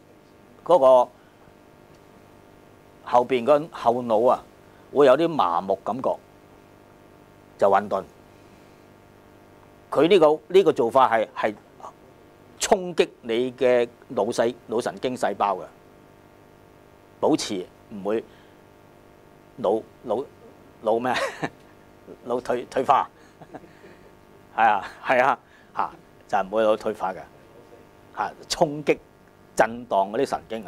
嗰個後邊個後腦會有啲麻木感覺，就混沌。佢呢個做法係衝擊你嘅腦神經細胞嘅，保持唔會腦咩腦退化，就係唔會腦退化嘅，衝擊震盪嗰啲神經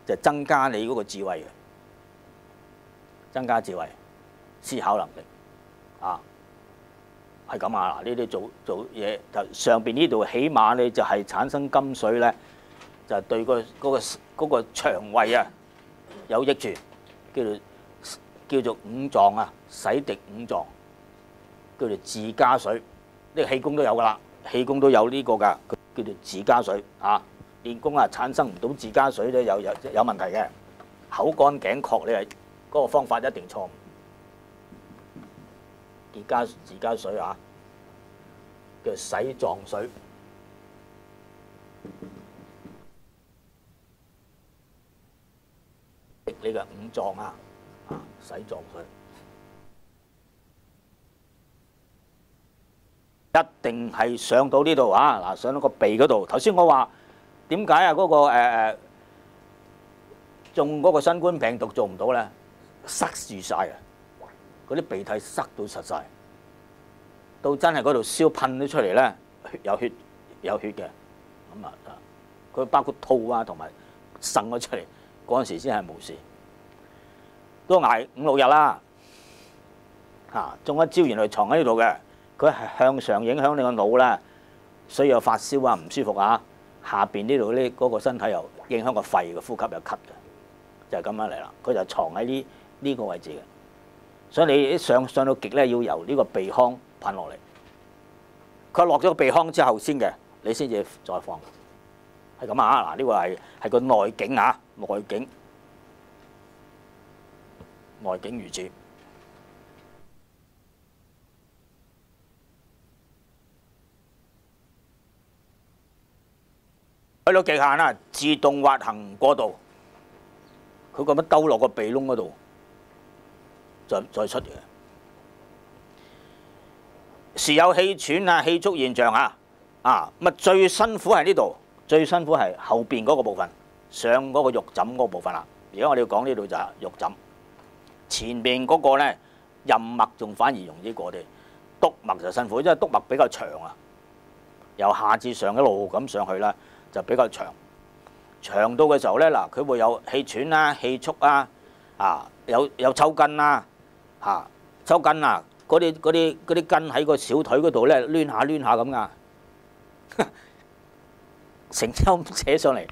就增加你嗰個智慧嘅，增加智慧思考能力係咁呢啲做嘢就上邊呢度起碼你就係產生金水咧，就對嗰個腸胃有益處，叫做五臟洗滌五臟，叫做自家水。呢個氣功都有噶啦，氣功都有呢個㗎，叫做自家水練功產生唔到自家水咧，有問題嘅，口乾頸渴，你係嗰個方法一定錯誤。自家水叫洗臟水，你嘅五臟洗臟水，一定係上到呢度上到個鼻嗰度。頭先我話點解嗰個中嗰個新冠病毒做唔到咧？塞住晒嗰啲鼻涕塞到實晒，到真係嗰度燒噴咗出嚟咧，有血嘅佢包括吐同埋滲咗出嚟，嗰陣時先係冇事，都捱5-6日啦。中一招原來藏喺呢度嘅，佢係向上影響你個腦啦，所以有發燒唔舒服下邊呢度呢嗰個身體又影響個肺嘅呼吸又咳嘅，就係咁樣嚟啦。佢就藏喺呢個位置嘅。所以你上到極咧，要由呢個鼻腔噴落嚟。佢落咗個鼻腔之後先嘅，你先至再放。係咁呢個係個內景內景如此。去到極限自動滑行過度，佢咁樣兜落個鼻窿嗰度。再出嘅，時有氣喘氣促現象最辛苦係呢度，最辛苦係後邊嗰個部分，上嗰個肉枕嗰個部分啦。而家我哋要講呢度就係肉枕，前面嗰個咧任脈仲反而容易過啲，督脈就辛苦，因為督脈比較長由下至上一路咁上去啦，就比較長。長到嘅時候咧佢會有氣喘氣促有抽筋抽筋嗰啲筋喺個小腿嗰度咧攣下咁成抽扯上嚟，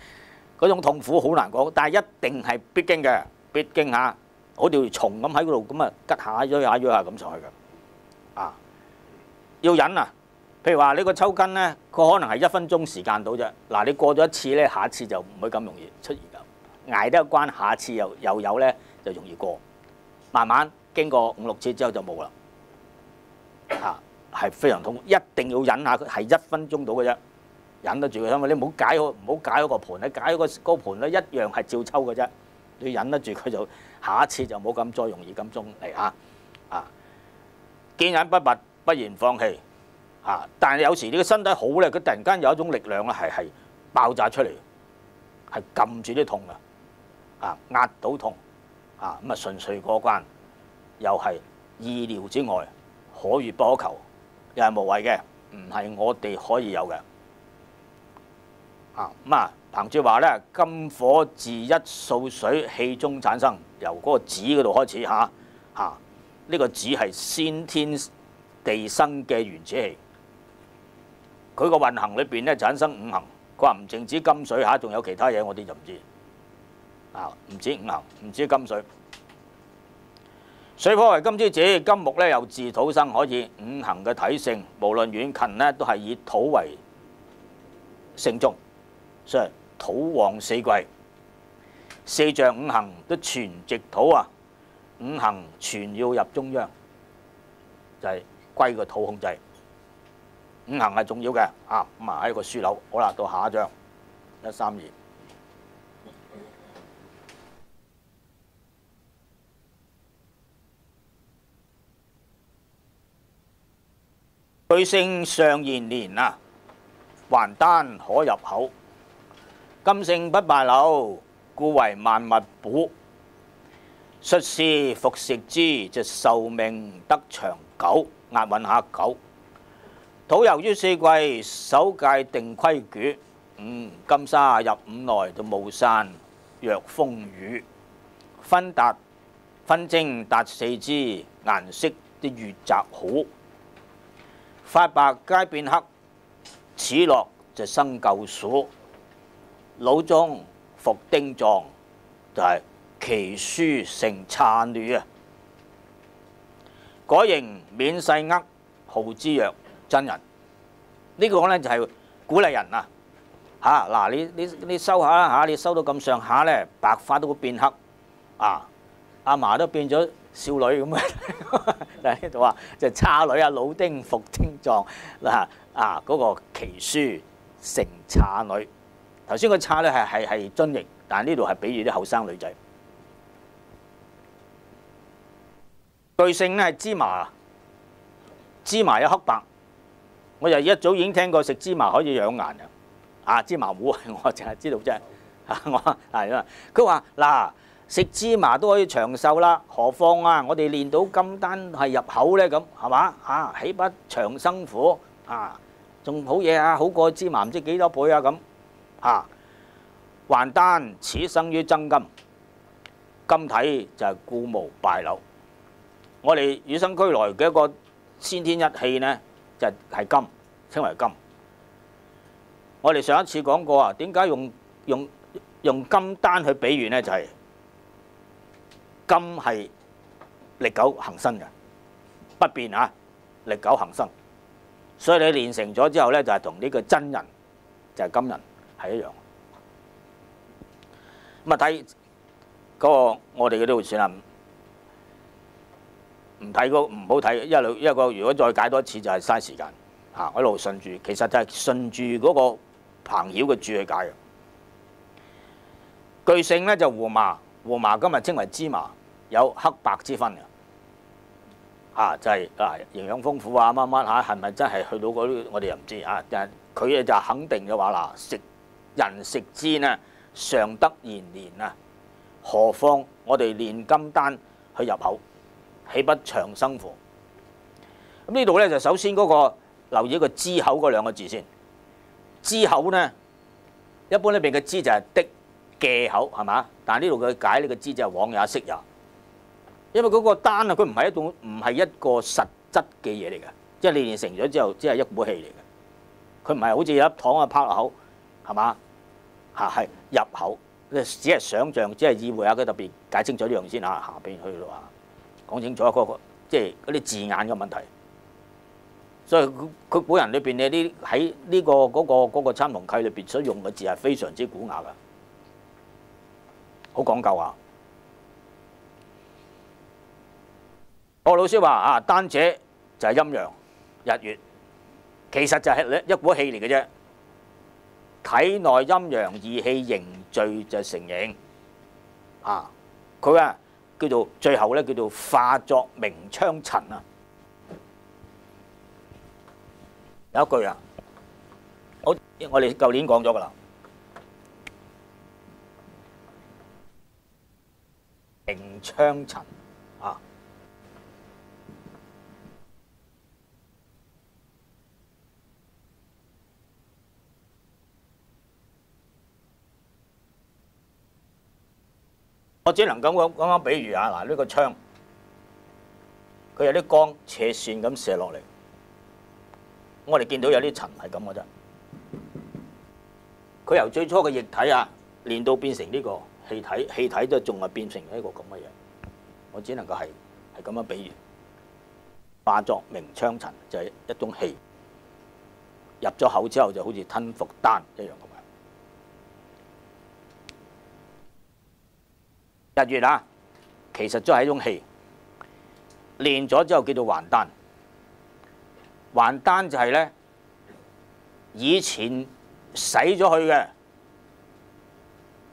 嗰種痛苦好難講，但係一定係必經嘅，必經嚇，好條蟲咁喺嗰度咁啊，吉下喐下喐下咁上去嘅，啊，要忍啊！譬如話你個抽筋咧，佢可能係1分鐘時間到啫。嗱，你過咗一次咧，下一次就唔會咁容易出現㗎。捱得一關，下次又有咧，就容易過。慢慢經過5、6次之後就冇啦。啊，係非常痛苦，一定要忍下佢，係1分鐘到嘅啫，忍得住嘅。因為你唔好解嗰個盤，你解嗰個盤咧一樣係照抽嘅啫。你忍得住佢就下一次就冇咁再容易咁中嚟嚇。啊，堅忍不拔，不然放棄。啊！但係有時你個身體好咧，佢突然間有一種力量咧，係爆炸出嚟，係撳住啲痛嘅，啊壓到痛，啊咁啊順遂過關，又係意料之外，可遇不可求，又係無謂嘅，唔係我哋可以有嘅。啊咁啊，彭珠話咧，金火自一掃水氣中產生，由嗰個子嗰度開始嚇嚇，呢個子係先天地生嘅原始氣。佢個運行裏邊咧產生5行，佢話唔淨止金水嚇，仲有其他嘢我哋就唔知，啊唔止5行，唔止金水。水火為金之子，金木咧又自土生，可以5行嘅體性，無論遠近咧都係以土為性中，所以土旺4季，4象5行都全直土啊，5行全要入中央，就係歸個土控制。5行係重要嘅，啊咁啊喺個樞紐。好啦，到下一章132。巨星上延年啊，還丹可入口。金星不敗柳，故為萬物補。術士服食之，就壽命得長久。押韻下久。土由於4季，首界定規矩。金沙入5內，就無散若風雨。分徵達4支，顏色啲越澤好。髮白皆變黑，齒落就生舊鼠。腦中服丁狀，就係奇書成讒女啊！改形免世厄，號之曰真人。呢個咧就係鼓勵人啊！嚇嗱，你收下啦嚇，你收到咁上下咧，白髮都會變黑啊！阿嫲都變咗少女咁啊！嗱呢度話就讒女啊，老丁服丁狀嗱啊嗰個奇書成讒女。頭先個讒咧係尊型，但係呢度係比喻啲後生女仔。巨星咧係芝麻，芝麻有黑白。我就一早已經聽過食芝麻可以養顏嘅，啊芝麻糊我淨係知道啫。我係啊，佢話嗱食芝麻都可以長壽啦，何況啊我哋練到金丹係入口咧咁係嘛啊，豈不長生苦啊？仲好嘢啊，好過芝麻唔知幾多倍啊咁啊！還丹此生於真金，金體就係故無敗柳。我哋與生俱來嘅一個先天一氣呢，就係金，稱為金。我哋上一次講過啊，點解用金丹去比喻呢？就係金係歷久恒生嘅，不變啊，歷久恒生。所以你練成咗之後呢，就係同呢個真人就係金人係一樣。咁啊睇嗰個我哋嗰啲算啦，唔睇嗰唔好睇，一個如果再解多一次就係嘥時間嚇。我一路順住，其實就係順住嗰個彭曉嘅注去解嘅。巨星咧就胡麻，胡麻今日稱為芝麻，有黑白之分嘅。就係營養豐富啊乜乜嚇，係咪真係去到嗰啲我哋又唔知啊。但係佢就肯定嘅話嗱，人食之呢，尚得延年啊，何況我哋練金丹去入口，豈不長生乎？咁呢度咧就首先嗰個留意個支口嗰兩個字先。支口呢，一般呢邊嘅支就係的嘅口係嘛？但係呢度嘅解呢個支就係往也息也，因為嗰個丹啊，佢唔係一個實質嘅嘢嚟嘅，即係你練成咗之後，只係一股氣嚟嘅。佢唔係好似一粒糖啊拋落口係嘛？係入口，只係想像，只係意會下佢特別解清楚呢樣先嚇。下邊去到話講清楚嗰個即係嗰啲字眼嘅問題。所以佢古人裏邊呢啲喺呢個嗰個參同契裏邊所用嘅字係非常之古雅㗎，好講究啊！我老師話啊，丹者就係陰陽日月，其實就係一股氣嚟嘅啫。體內陰陽二氣凝聚就成形啊！佢啊叫做最後咧叫做化作明昌陳啊！有一句啊，我哋舊年講咗㗎啦，明昌陳啊！我只能咁講比喻啊！嗱，呢個槍，佢有啲光斜線咁射落嚟，我哋見到有啲塵係咁嘅啫。佢由最初嘅液體啊，練到變成呢個氣體，氣體都仲係變成一個咁嘅嘢。我只能夠係咁樣比喻，化作明昌陳就係一種氣，入咗口之後就好似吞服丹一樣咁樣。日月啊，其實都係一種氣，練咗之後叫做還丹。還丹就係咧以前洗咗去嘅，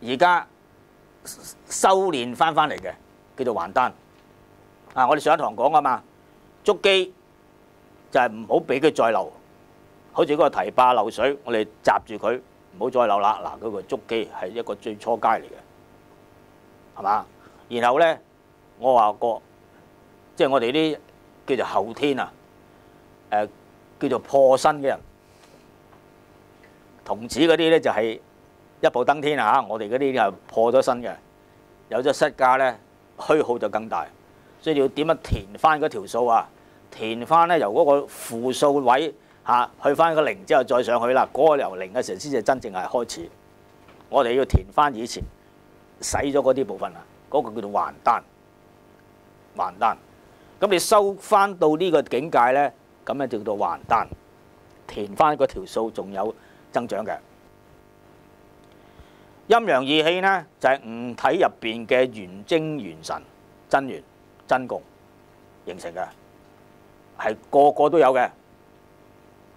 而家修練翻嚟嘅，叫做還丹。啊，我哋上一堂講啊嘛，築基就係唔好俾佢再漏，好似嗰個堤壩漏水，我哋閘住佢，唔好再漏啦。嗱，嗰個築基係一個最初階嚟嘅。係嘛？然後咧，我話過，即係我哋啲叫做後天啊，叫做破身嘅人，童子嗰啲咧就係一步登天啊！我哋嗰啲係破咗身嘅，有咗身家咧，虛耗就更大，所以你要點樣填翻嗰條數啊？填翻咧由嗰個負數位嚇去翻個零之後再上去啦，嗰個由零嘅時候先至真正係開始。我哋要填翻以前洗咗嗰啲部分啊，嗰個叫做還丹。還丹，咁你收翻到呢個境界咧，咁咧就叫做還丹，填翻嗰條數仲有增長嘅。陰陽二氣咧就係五體入邊嘅元精元神真元真共形成嘅，係個個都有嘅，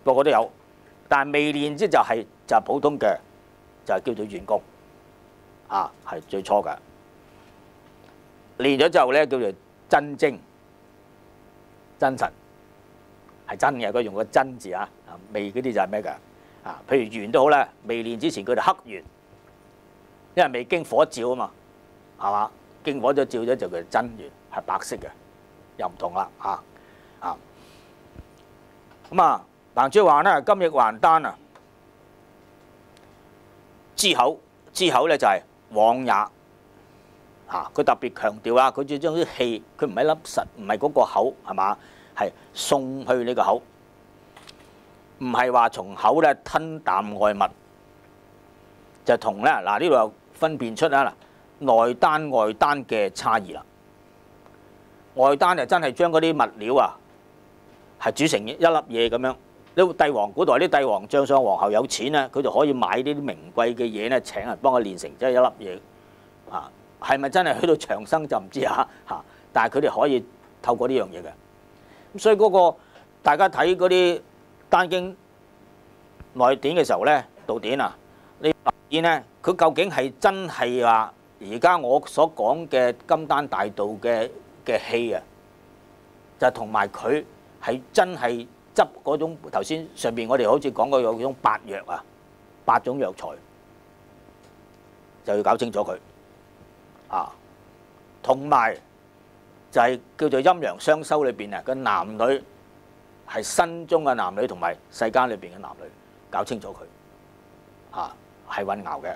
個個都有，但係未練之就係普通嘅，就係叫做元共。啊，係最初嘅，練咗之後咧叫做真精、真神，係真嘅。佢用個真字啊，未嗰啲就係咩㗎？啊，譬如元都好啦，未練之前佢哋黑元，因為未經火照啊嘛，係嘛？經火咗照咗就叫真元，係白色嘅，又唔同啦啊！咁啊，彭超話咧，今日還丹啊，之後咧就係、是。往也佢特別強調啊，佢最將啲氣，佢唔係粒實，唔係嗰個口係嘛，係送去呢個口，唔係話從口咧吞啖外物，就同咧嗱呢度又分辨出啊嗱內丹外丹嘅差異啦。外丹就真係將嗰啲物料啊係煮成一粒嘢咁樣。啲帝王古代啲帝王將相皇后有錢咧，佢就可以買啲名貴嘅嘢咧，請人幫佢煉成即係一粒嘢啊！係咪真係去到長生就唔知嚇，但係佢哋可以透過呢樣嘢嘅。咁所以嗰個大家睇嗰啲丹經內典嘅時候咧，道典啊，你發現咧，佢究竟係真係話而家我所講嘅金丹大道嘅氣啊，就同埋佢係真係。執嗰種頭先上邊我哋好似講過有種8藥啊，8種藥材就要搞清楚佢啊，同埋就係叫做陰陽雙修裏邊啊，個男女係身中嘅男女同埋世間裏邊嘅男女，搞清楚佢啊，係混淆嘅，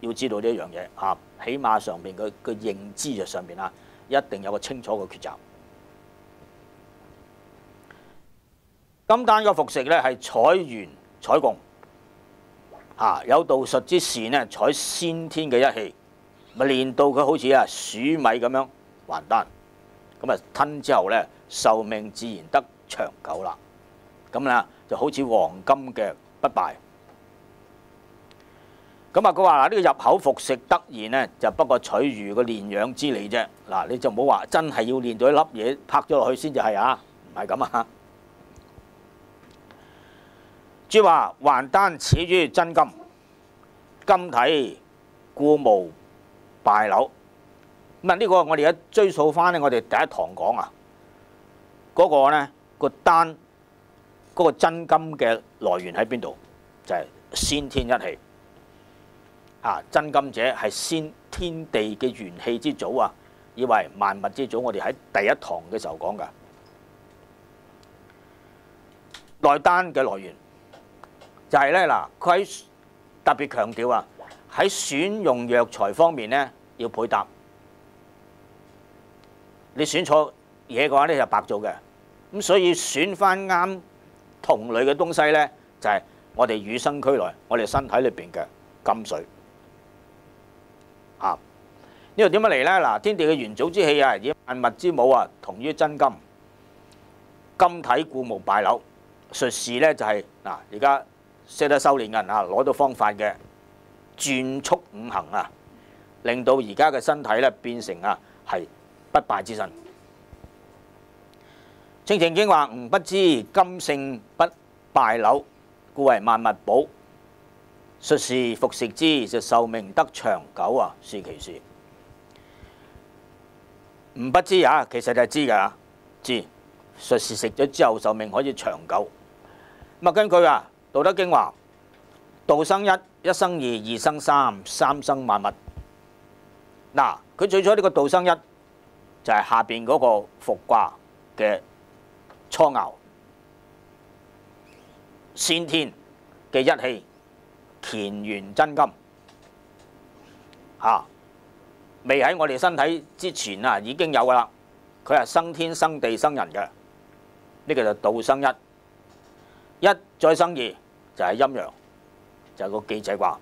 要知道呢一樣嘢啊，起碼上邊個認知就上邊啊，一定有個清楚嘅抉擇。金丹嘅服食咧係採元採共有道術之士呢，採先天嘅一氣，咪練到佢好似黍米咁樣還丹，咁吞之後呢，壽命自然得長久啦。咁啦就好似黃金嘅不敗。佢話呢個入口服食得宜呢，就不過取喻個練養之理啫。你就唔好話真係要練到一粒嘢拍咗落去先至係唔係咁啊。諸話還丹始於真金，金體故無敗朽。呢個我哋而家追溯翻呢，我哋第一堂講嗰個呢個丹嗰個真金嘅來源喺邊度？就係先天一氣。真金者係先天地嘅元氣之祖以為萬物之祖。我哋喺第一堂嘅時候講㗎。內丹嘅來源就係呢，佢喺特別強調喺選用藥材方面呢要配搭。你選錯嘢嘅話呢就白做嘅。咁所以選翻啱同類嘅東西呢，就係我哋與生俱來，我哋身體裏邊嘅金水。呢度點樣嚟呢？天地嘅元祖之氣以萬物之母同於真金，金體故無敗朽。術士呢就係而家識得修煉人攞到方法嘅轉速五行令到而家嘅身體呢變成係不敗之身。青澄經話：吾不知金性不敗朽，故為萬物寶。術士服食之，就壽命得長久是其事。唔不知其實就係知㗎，知術士食咗之後壽命可以長久。根據《道德經》話：道生一，一生二，二生三，三生萬物。佢最初呢個道生一就係下邊嗰個復卦嘅初爻，先天嘅一氣，乾元真金未喺我哋身體之前已經有㗎啦。佢係生天生地生人嘅，呢個就道生一。一再生二就係陰陽，就係個既濟卦，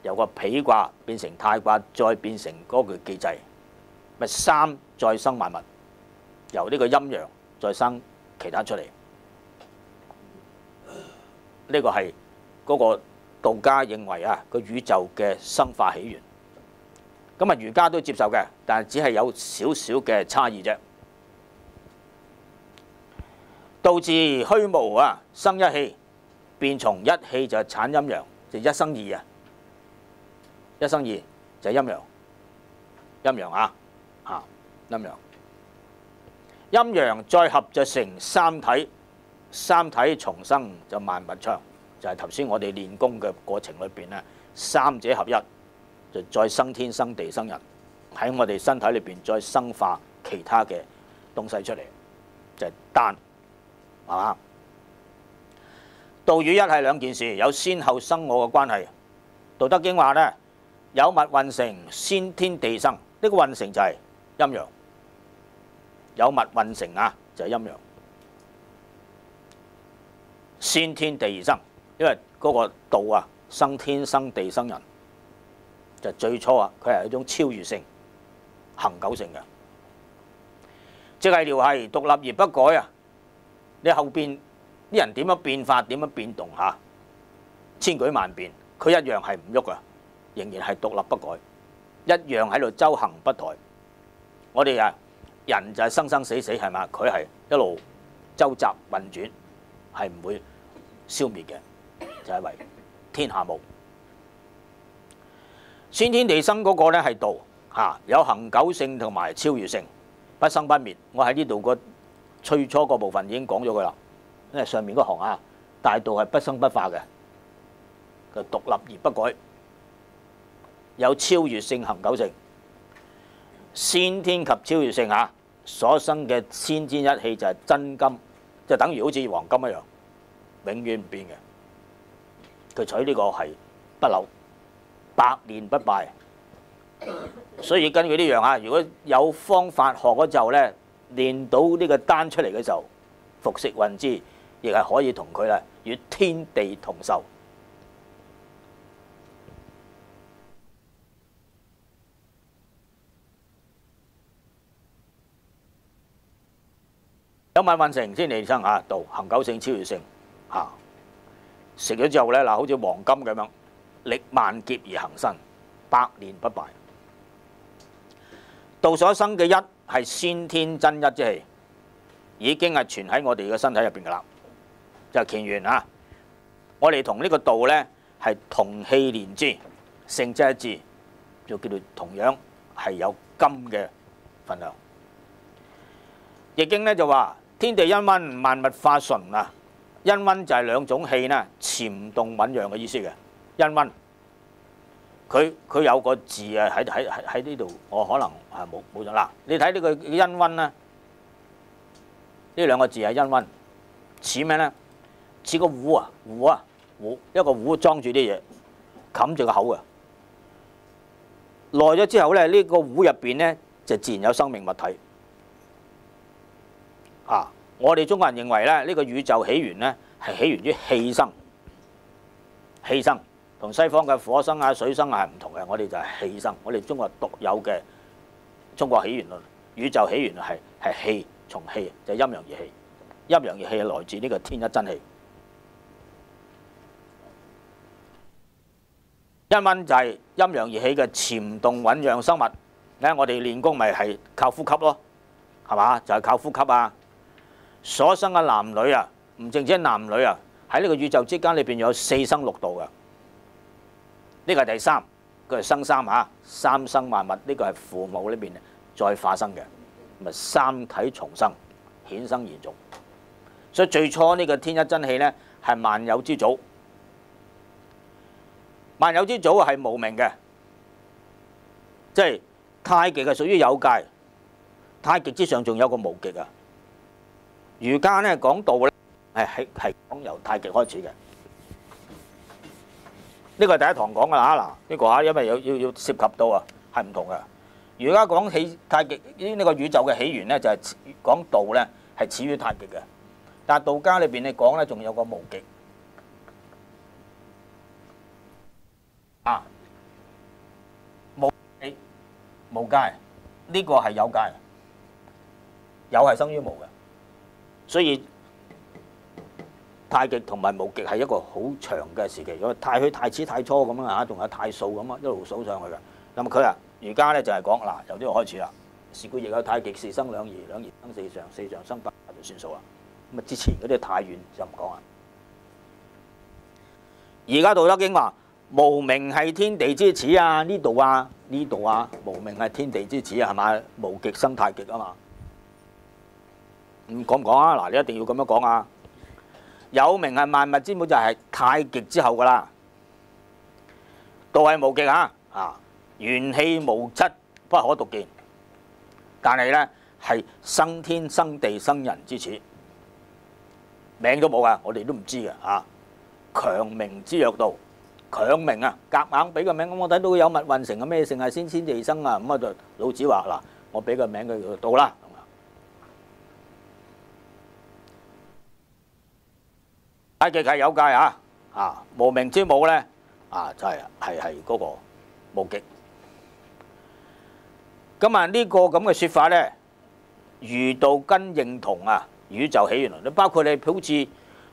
由個否卦變成泰卦，再變成嗰個既濟，咪三再生萬物，由呢個陰陽再生其他出嚟。呢個係嗰個道家認為個宇宙嘅生化起源。儒家都接受嘅，但係只係有少少嘅差異啫。道自虛無生一氣，便從一氣就產陰陽，就一生二一生二就係陰陽，陰陽陰陽，陰陽再合就成三體，三體重生就萬物昌，就係頭先我哋練功嘅過程裏邊三者合一。就再生天生地生人，喺我哋身體裏邊再生化其他嘅東西出嚟，就係丹，係嘛？道與一係兩件事，有先後生我嘅關係。道德經話呢，有物混成，先天地生。呢個混成就係陰陽，有物混成就係陰陽，先天地而生，因為嗰個道生天生地生人。就最初佢係一種超越性、恆久性嘅，即係條係獨立而不改你後邊啲人點樣變化、點樣變動千舉萬變，佢一樣係唔喐啊，仍然係獨立不改，一樣喺度周行不殆。我哋人就係生生死死係嘛，佢係一路周集運轉，係唔會消滅嘅，就係為天下無。先天地生嗰個呢係道有恆久性同埋超越性，不生不滅。我喺呢度個最初個部分已經講咗佢啦，因為上面嗰行大道係不生不化嘅，佢獨立而不改，有超越性、恆久性。先天及超越性所生嘅先天一氣就係真金，就等於好似黃金一樣，永遠唔變嘅。佢取呢個係不朽。百年不敗，所以根據呢樣如果有方法學咗之後呢，練到呢個丹出嚟嘅時候，服食運之，亦係可以同佢與天地同壽。有物運成，天地生嚇，道恒久性，超越性嚇。食咗之後咧，嗱，好似黃金咁樣，歷萬劫而恒生，百年不敗。道所生嘅一係先天真一之氣，已經係存喺我哋嘅身體入邊噶啦，就係乾元啊！我哋同呢個道咧係同氣連之，性質一致，就叫做同樣係有金嘅份量。易經咧就話：天地因溫，萬物化純啊！因溫就係兩種氣呢，潛動醞釀嘅意思嘅。因溫，佢有個字啊喺呢度，我可能係冇咗啦。你睇呢個因溫咧，呢兩個字係因溫，似咩咧？似個壺啊，壺一個壺裝住啲嘢，冚住個口啊。耐咗之後咧，呢個壺入邊咧就自然有生命物體。啊！我哋中國人認為咧，呢個宇宙起源咧係起源於氣生，氣生同西方嘅火生啊、水生啊係唔同嘅。我哋就係氣生，我哋中國獨有嘅中國起源論。宇宙起源係氣，從氣就係陰陽熱氣，陰陽熱氣係來自呢個天一真氣。因溫就係陰陽熱氣嘅潛動醞釀生物。咧，我哋練功咪係靠呼吸咯，係嘛？就係靠呼吸啊！所生嘅男女啊，唔淨止男女啊，喺呢個宇宙之間裏邊有四生六道嘅。呢個係第三，佢係生三嚇，三生萬物。呢個係父母呢邊再化生嘅，咪三體重生，衍生延續。所以最初呢個天一真氣咧係萬有之祖，萬有之祖係無名嘅，即係太極係屬於有界，太極之上仲有個無極啊。儒家咧講道咧係講由太極開始嘅，呢個係第一堂講噶啦嗱，呢個嚇因為要涉及到啊係唔同嘅。儒家講起太極呢個宇宙嘅起源咧就係講道咧係始於太極嘅，但係道家裏邊你講咧仲有個無極啊，無極無界，呢個係有界，有係生於無嘅。所以太極同埋無極係一個好長嘅時期，有太虛、太始、太初咁啊，仲有太素咁啊，一路數上去嘅。咁佢啊，儒家咧就係講嗱，由呢度開始啦。是故亦有太極，是生兩儀，兩儀生四象，四象生八就算數啦。咁啊，之前嗰啲太遠就唔講啦。而家道德經話無名係天地之始啊，呢度啊，無名係天地之始啊，係嘛？無極生太極啊嘛。講唔講啊？嗱，你一定要咁樣講啊！有名係萬物之母，就係太極之後噶啦。道係無極啊，元氣無質，不可獨見。但係咧係生天生地生人之始，名都冇噶，我哋都唔知嘅啊。強名之曰道，強名啊，夾硬俾個名。咁我睇到有物運成嘅咩性係先天地生啊，咁啊就老子話嗱，我俾個名佢叫道啦。太極係有界啊，無名之母咧就係嗰個無極。咁啊呢個咁嘅説法咧，儒道根認同啊，宇宙起源論。包括你好似《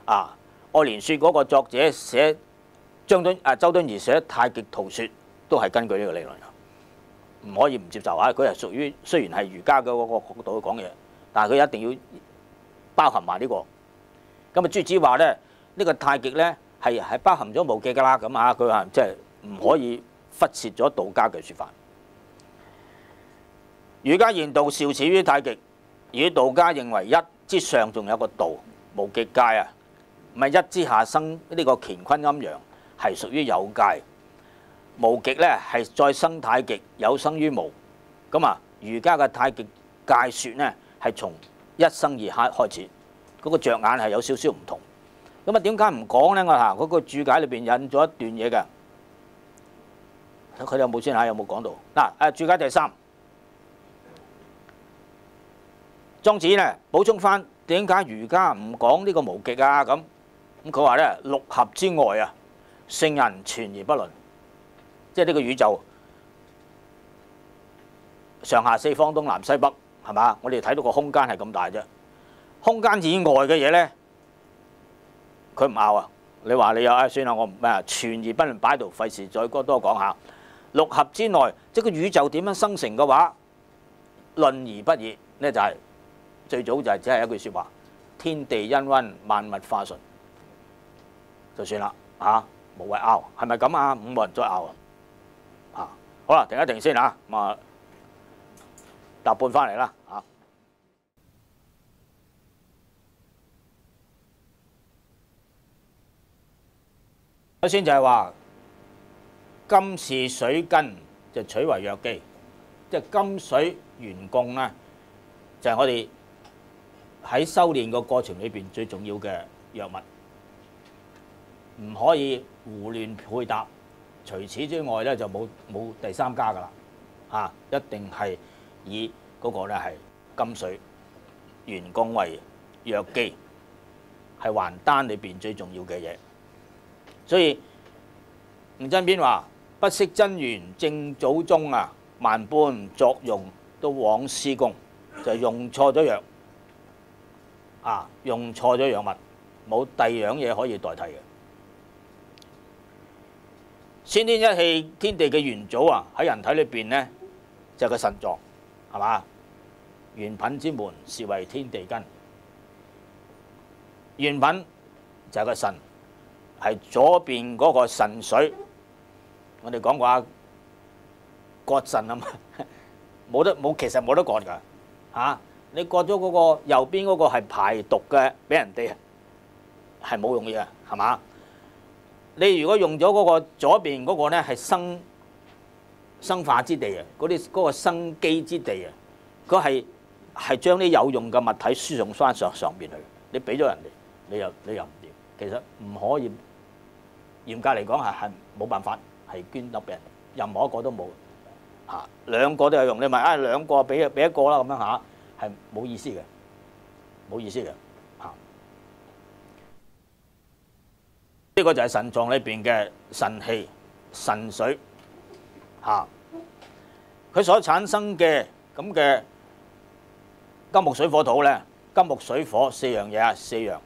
愛蓮說》嗰個作者寫周敦頤寫《太極圖說》，都係根據呢個理論嘅，唔可以唔接受啊！佢係屬於雖然係儒家嘅嗰個角度去講嘢，但係佢一定要包含埋呢個。咁啊，朱子話咧。呢個太極咧係包含咗無極噶啦，咁啊佢話即係唔可以忽視咗道家嘅説法。儒家言道肇始於太極，而道家認為一之上仲有個道無極界啊，唔係一之下生呢個乾坤陰陽係屬於有界，無極咧係再生太極，有生於無。咁啊，儒家嘅太極界説咧係從一生二開始，嗰個着眼係有少少唔同。咁啊，點解唔講咧？我嗰個注解裏邊引咗一段嘢嘅，佢有冇先嚇？有冇講到嗱？注解第三，莊子咧補充翻點解儒家唔講呢個無極啊？咁佢話咧六合之外啊，聖人存而不論，即係呢個宇宙上下四方東南西北係嘛？我哋睇到個空間係咁大啫。空間以外嘅嘢咧，佢唔拗啊！你話你有算啦，我唔咩全而不能擺喺度，費事再多講下。六合之內，即係個宇宙點樣生成嘅話，論而不議呢，就係、最早就係只係一句説話：天地氤氳，萬物化順，就算啦嚇，無謂拗，係咪咁啊？冇人再拗啊！好啦，停一停先嚇，咁啊答半翻嚟啦嚇。首先就係話金是水根，就取為藥機，即係金水元供咧，就係我哋喺修練個過程裏邊最重要嘅藥物，唔可以胡亂配搭。除此之外咧，就冇第三家噶啦，一定係以嗰個咧係金水元供為藥機，係還丹裏邊最重要嘅嘢。所以吳真篇話：不識真元正祖宗啊，萬般作用都枉施功，就係用錯咗藥用錯咗藥物，冇第二樣嘢可以代替嘅。先天一氣天地嘅元祖啊，喺人體裏邊呢，就係個腎臟，係嘛？元品之門，是為天地根。元品就係個腎，係左邊嗰個腎水。我哋講過啊，割腎啊嘛，其實冇得割㗎你割咗嗰個右邊嗰個係排毒嘅，俾人哋係冇用嘅，係嘛？你如果用咗嗰個左邊嗰個咧，係生化之地啊，嗰個生機之地啊，佢係將啲有用嘅物體輸送翻上邊去。你俾咗人哋，你又唔掂。其實唔可以，嚴格嚟講係冇辦法係捐得俾人，任何一個都冇兩個都有用。你問兩個俾一個啦咁樣係冇意思嘅，冇意思嘅呢個就係腎臟裏邊嘅腎氣、腎水佢所產生嘅咁嘅金木水火土咧，金木水火四樣嘢四樣。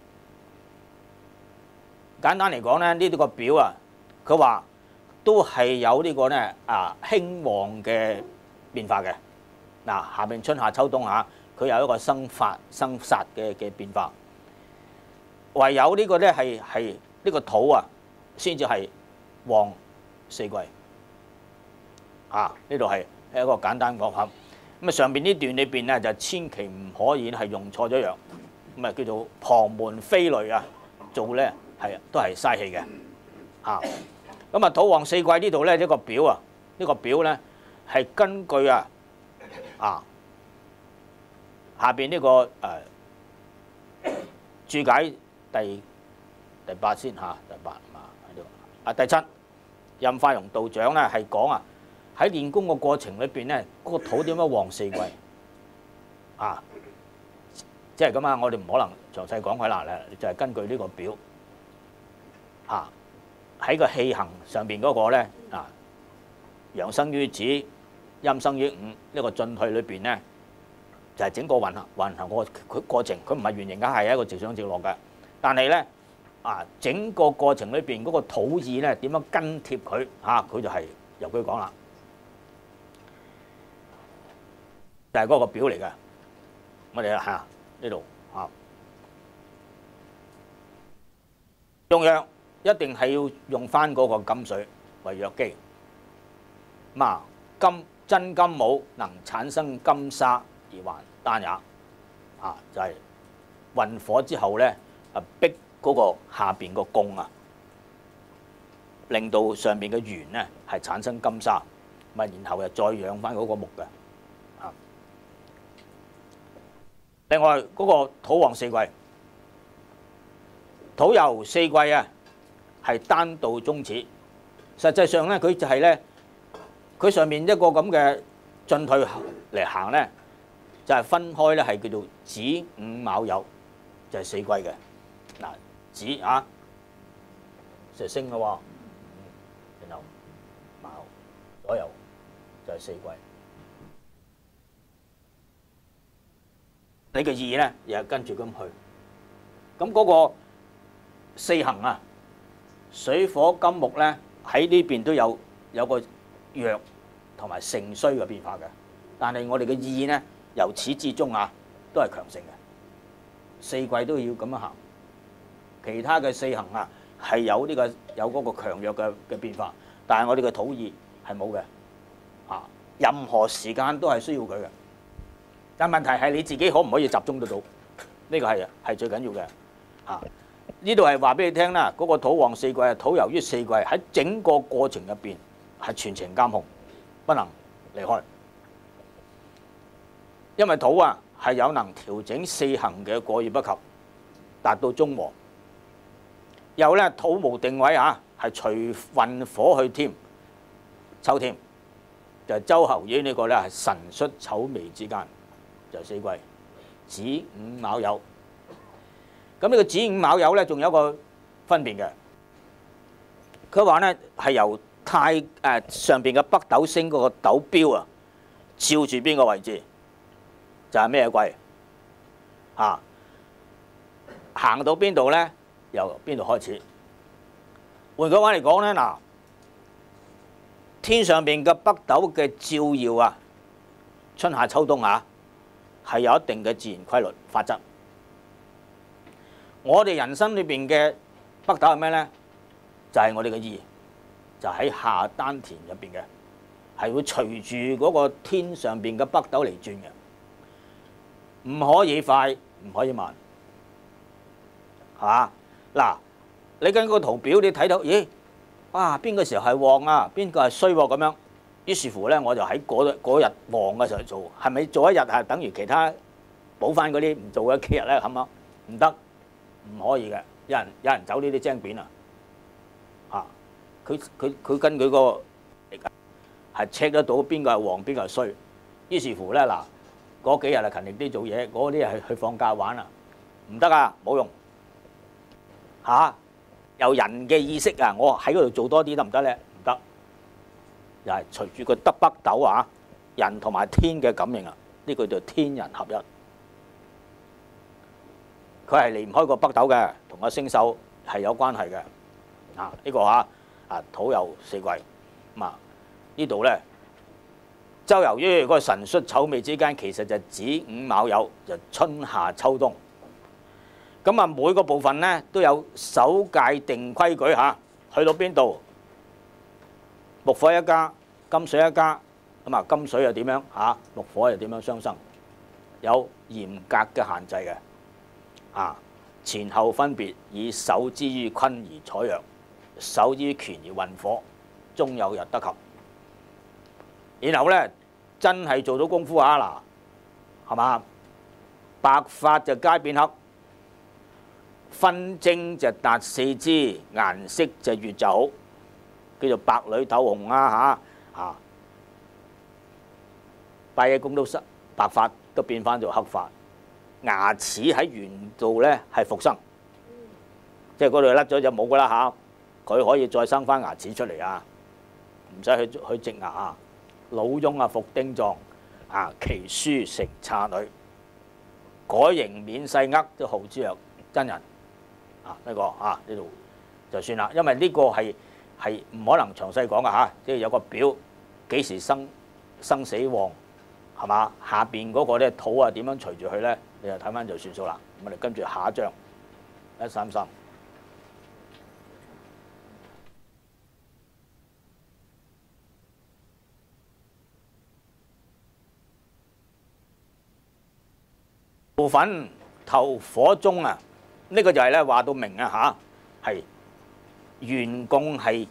簡單嚟講咧，呢啲個表佢話都係有呢個咧興旺嘅變化嘅。下邊春夏秋冬佢有一個生殺嘅變化。唯有呢個咧係呢個土先至係旺四季呢度係一個簡單講法。咁上邊呢段裏邊咧就千祈唔可以係用錯咗藥，咁叫做旁門非類做咧都係嘥氣嘅咁土旺四季呢度咧呢個表呢個表咧係根據下邊呢個注解第八先第八喺度第七任化容道長咧係講喺練功嘅過程裏邊咧，嗰個土點樣旺四季即係咁我哋唔可能詳細講佢啦，就係根據呢個表喺個氣行上邊嗰個咧陽生於子，陰生於午呢個進退裏邊咧，就係整個運行個過程，佢唔係圓形嘅，係一個直上直落嘅。但係咧整個過程裏邊嗰個土意咧點樣跟貼佢佢就係由佢講啦，就係嗰個表嚟嘅。我哋呢度用藥一定係要用翻嗰個金水為藥機。真金母能產生金沙而還丹也就係運火之後咧逼嗰個下邊個供令到上邊嘅元咧係產生金沙，然後又再養翻嗰個木嘅另外嗰個土旺四季，土由四季係單道宗旨。實際上咧，佢就係咧，佢上面一個咁嘅進退嚟行咧，就係分開咧，係叫做子午卯酉，就係四季嘅子就升嘅喎，然後卯左右就係四季。你嘅意咧又係跟住咁去。咁嗰個四行啊，水火金木咧喺呢邊都有個弱同埋盛衰嘅變化嘅。但係我哋嘅意咧由始至終啊都係強盛嘅，四季都要咁樣行。其他嘅四行啊係有嗰個強弱嘅變化，但係我哋嘅土意係冇嘅。啊，任何時間都係需要佢嘅。但問題係你自己可唔可以集中得到？呢個係最緊要嘅。啊，呢度係話俾你聽啦，嗰個土旺四季啊，土由於四季喺整個過程入邊係全程監控，不能離開。因為土啊係有能調整四行嘅過與不及，達到中和。又咧土無定位啊，係隨運火去添，秋添就係周侯於呢個咧係辰戌丑未之間，就係四季子午卯酉。咁呢個子午卯酉咧，仲有一個分別嘅。佢話咧係由上邊嘅北斗星嗰個斗標啊，照住邊個位置，就係咩季啊？行到邊度咧，由邊度開始？換句話嚟講咧，嗱，天上邊嘅北斗嘅照耀啊，春夏秋冬啊，係有一定嘅自然規律法則。我哋人生裏邊嘅北斗係咩咧？就係我哋嘅意，就喺下丹田入邊嘅，係會隨住嗰個天上邊嘅北斗嚟轉嘅，唔可以快，唔可以慢，係嘛？嗱，你跟個圖表你睇到，咦？哇，邊個時候係旺啊？邊個係衰喎？咁樣，於是乎咧，我就喺嗰日旺嘅時候做，係咪做一日係等於其他補翻嗰啲唔做嘅幾日咧？係嘛？唔得。唔可以嘅，有人走呢啲精扁啊！嚇，佢跟佢個係 check 得到邊個係旺，邊個係衰。於是乎咧，嗱，嗰幾日係勤力啲做嘢，嗰啲係去放假玩啊，唔得啊，冇用嚇。由人嘅意識啊，我喺嗰度做多啲得唔得咧？唔得，又係隨住個北斗啊，人同埋天嘅感應啊，呢個叫天人合一。佢係離唔開個北斗嘅，同個星宿係有關係嘅。啊，呢個土有四季，咁啊呢度咧，周由於嗰個辰戌丑未之間，其實就子午卯酉，就春夏秋冬。咁啊每個部分咧都有首界定規矩嚇，去到邊度木火一家，金水一家，咁啊金水又點樣嚇？木火又點樣相生？有嚴格嘅限制嘅。啊，前後分別以守之於坤而採陽，守之於權而運火，終有日得及。然後咧，真係做到功夫啊！嗱，係嘛？白髮就皆變黑，分蒸就達四肢，顏色就越就好，叫做白裏透紅啊！嚇拜嘅公都失白髮都變翻做黑髮。牙齒喺圓度咧係復生，即係嗰度甩咗就冇噶啦嚇，佢可以再生翻牙齒出嚟啊，唔使去植牙啊。老翁啊復丁狀啊，奇書成岔女，改形免細厄都號之曰真人啊。呢個呢度就算啦，因為呢個係唔可能詳細講噶嚇，即係有個表幾時生死旺係嘛？下邊嗰個咧土啊點樣隨住佢咧？你就睇翻就算數啦。我哋跟住下一章133。戊粉頭火中啊，呢個就係咧話到明啊嚇，係元貢係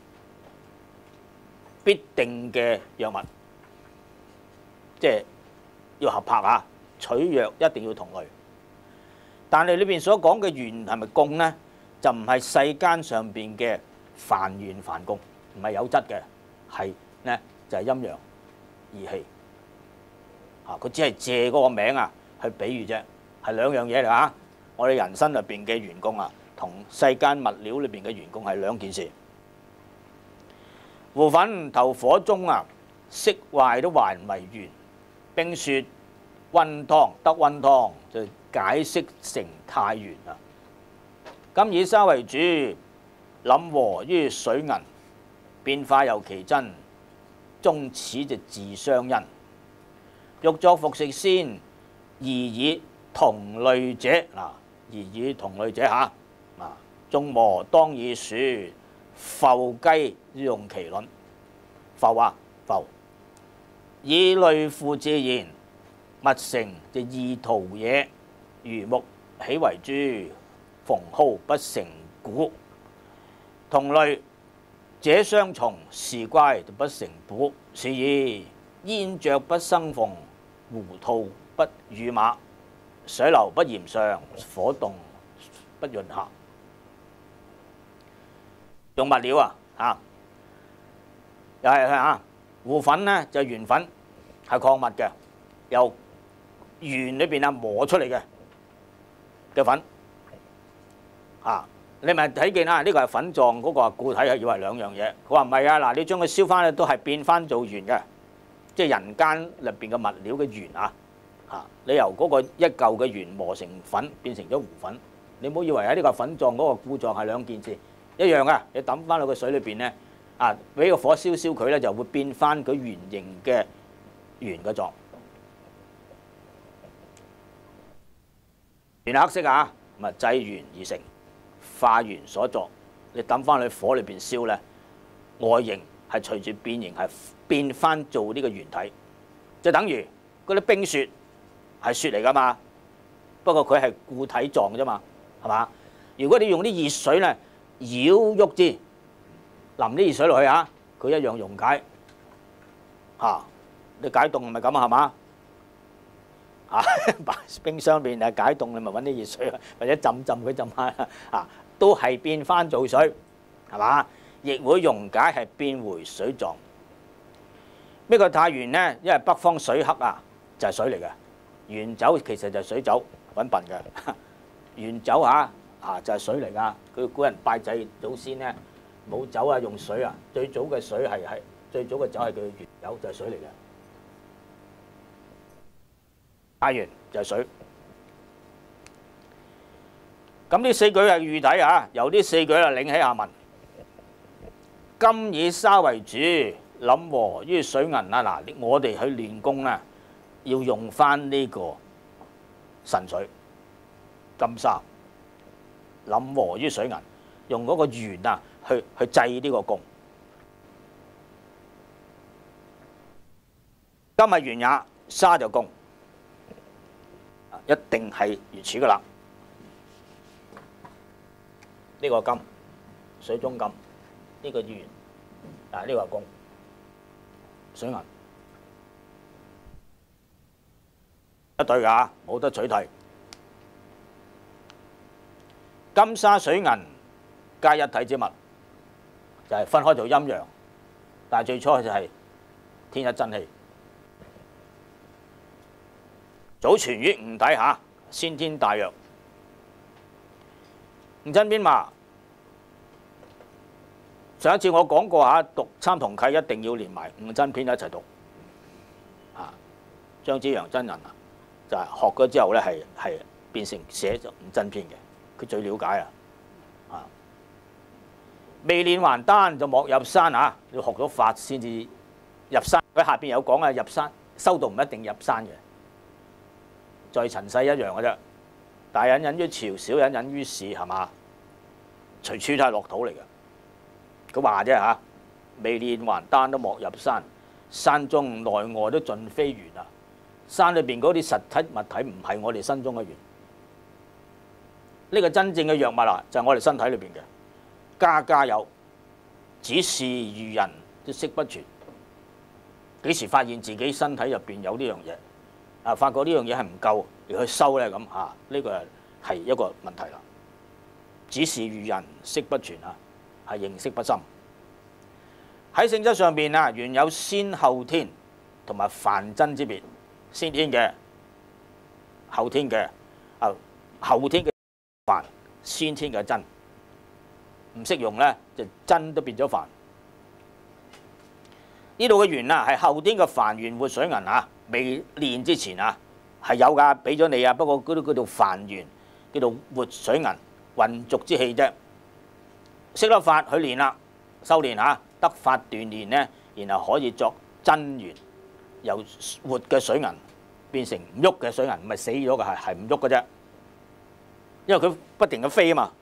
必定嘅藥物，即係要合拍啊。取藥一定要同類，但係裏邊所講嘅元係咪貢咧？就唔係世間上邊嘅凡元凡貢，唔係有質嘅，係咧就係陰陽義氣啊！佢只係借嗰個名啊去比喻啫，係兩樣嘢嚟嚇。我哋人生入邊嘅元貢啊，同世間物料裏邊嘅元貢係兩件事。戊粉頭火中啊，色壞都還為元，冰雪溫湯得溫湯就解釋成太元啦。今以沙為主，凜和於水銀，變化有其真，終此就自相因。欲作服食先，而以同類者嗱，而以同類者嚇啊，縱磨當以樹，浮雞用其卵，浮啊浮，以類附自然，物成就異途也。如木豈為珠，縫蒿不成鼓。同類者相從，時乖就不成補。是以煙雀不生鳳，胡兔不與馬，水流不鹽上，火動不潤下。用物料啊又係胡粉呢就係鉛粉，係礦物嘅，由鉛裏邊磨出嚟嘅粉你咪睇見啦？呢個係粉狀，嗰個係固體，係以為兩樣嘢。佢話唔係啊，嗱，你將佢燒翻咧，都係變翻做鉛嘅，即係人間入邊嘅物料嘅鉛你由嗰個一嚿嘅鉛磨成粉，變成咗糊粉。你唔好以為喺呢個粉狀嗰個固狀係兩件事，一樣嘅。你抌翻落個水裏邊咧，俾個火燒佢咧，就會變翻佢圓形嘅鉛嘅狀。鉛黑色咪製鉛而成。化鉛所作，你抌翻去火裏邊燒咧，外形係隨住變形係變翻做呢個原體，就等於嗰啲冰雪係雪嚟噶嘛，不過佢係固體狀啫嘛，係嘛？如果你用啲熱水咧繞喐之，淋啲熱水落去佢一樣溶解你解凍係咪咁係嘛？冰箱邊解凍，你咪揾啲熱水或者浸佢浸下都係變翻做水，係嘛？亦會溶解係變回水狀。呢個太元呢，因為北方水黑就係水嚟嘅。元酒其實就係水酒，揾笨嘅。元酒就係水嚟㗎。佢古人拜祭祖先呢，冇酒用水最早嘅水係最早嘅酒係叫元酒，就係水嚟嘅。太元就係水。咁呢四句係喻體由呢四句領起下文。今以沙為主，凜和於水銀嗱，我哋去練功要用翻呢個神水金沙，凜和於水銀，用嗰個鉛去製呢個功。金係鉛也，沙就功，一定係如此噶啦。呢個金，水中金，呢個鉛，呢個係功，水銀一對㗎，冇得取替。金沙水銀皆一體之物，就係分開做陰陽，但係最初就係天一真氣，祖傳於吳底下，先天大約。吳真篇話：上一次我講過讀參同契一定要連埋吳真篇一齊讀。張之陽真人就係學咗之後咧，係變成寫咗吳真篇嘅，佢最了解未練還丹就莫入山要學咗法先至入山。佢下邊有講入山修道唔一定入山嘅，在塵世一樣嘅啫。大隱隱於朝，小隱隱於市，係嘛？隨處都係落土嚟嘅。佢話啫未練還丹都莫入山，山中內外都盡非圓山裏邊嗰啲實體物體唔係我哋身中嘅圓。呢個真正嘅藥物就係我哋身體裏邊嘅，家家有，只是愚人都識不全。幾時發現自己身體入邊有呢樣嘢？發覺呢樣嘢係唔夠而去修咧咁呢個係一個問題啦。只是愚人識不全係認識不深。喺性質上邊原有先後天同埋梵真之別，先天嘅、後天嘅後天嘅梵，先天嘅真，唔識用咧就真都變咗梵。呢度嘅元係後天嘅梵元活水銀未練之前係有㗎，俾咗你啊。不過嗰啲叫做凡緣，叫做活水銀，混濁之氣啫。識得法去練啦，修練嚇，得法鍛鍊咧，然後可以作真元，由活嘅水銀變成唔喐嘅水銀，唔係死咗嘅，係唔喐嘅啫。因為佢不停咁飛啊嘛，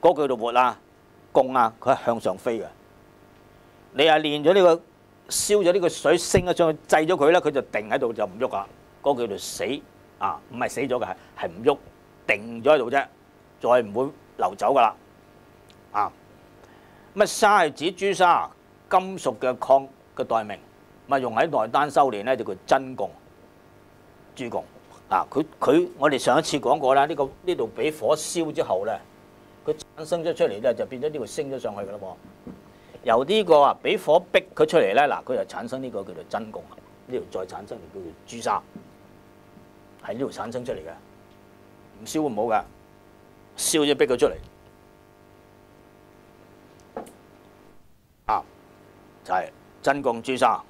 嗰個叫做活啊、供啊，佢係向上飛嘅。你係練咗呢個燒咗呢個水升咗上去，制咗佢咧，佢就定喺度就唔喐啦。嗰個叫做死啊，唔係死咗嘅，係唔喐，定咗喺度啫，再唔會流走噶啦。啊，咁沙係指朱砂，金屬嘅礦嘅代名，咪用喺內丹修練咧，就叫真供、朱供。啊，我哋上一次講過啦，呢度俾火燒之後咧，佢產生咗出嚟咧，就變咗呢個升咗上去噶啦噃。由呢個啊俾火逼佢出嚟咧，嗱佢就產生呢個叫做真供，呢度再產生就叫做朱砂，喺呢度產生出嚟嘅，唔燒唔好噶，燒咗逼佢出嚟。啊，就係真供朱砂，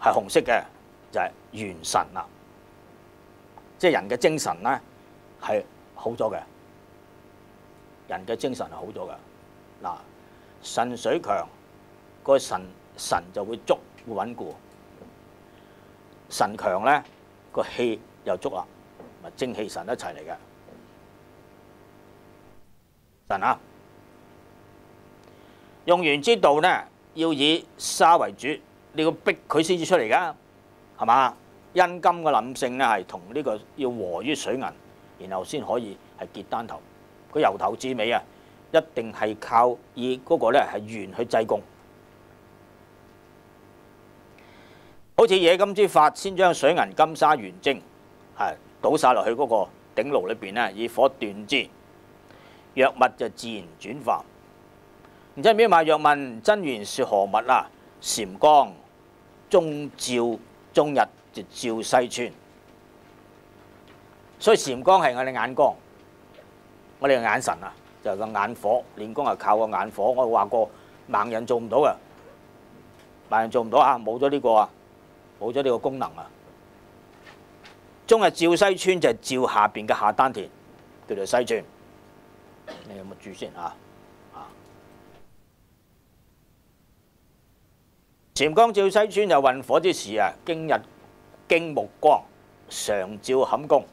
係紅色嘅，就係元神啦。即係人嘅精神咧係好咗嘅，人嘅精神係好咗嘅。嗱，腎水強，個腎就會足會穩固；腎強咧個氣又足啦，咪精氣神一齊嚟嘅。腎啊，用元之道咧要以沙為主，你要逼佢先至出嚟㗎，係嘛？陰金嘅諗性咧係同呢個要和於水銀，然後先可以係結丹頭。佢由頭至尾啊，一定係靠以嗰個咧係元去制供。好似冶金之法，先將水銀金沙元精係倒晒落去嗰個鼎爐裏邊咧，以火鍛之，藥物就自然轉化。唔知邊買藥問真元是何物啊？禪光中照中日。就照西村，所以禪光係我哋眼光，我哋嘅眼神啊，就係個眼火。練功係靠個眼火。我話過盲人做唔到嘅，盲人做唔到啊！冇咗呢個啊，冇咗呢個功能啊。中日照西村就係照下邊嘅下丹田，叫做西村。你有冇注先啊？禪光照西村就運火之時啊，經目光常照坎宮，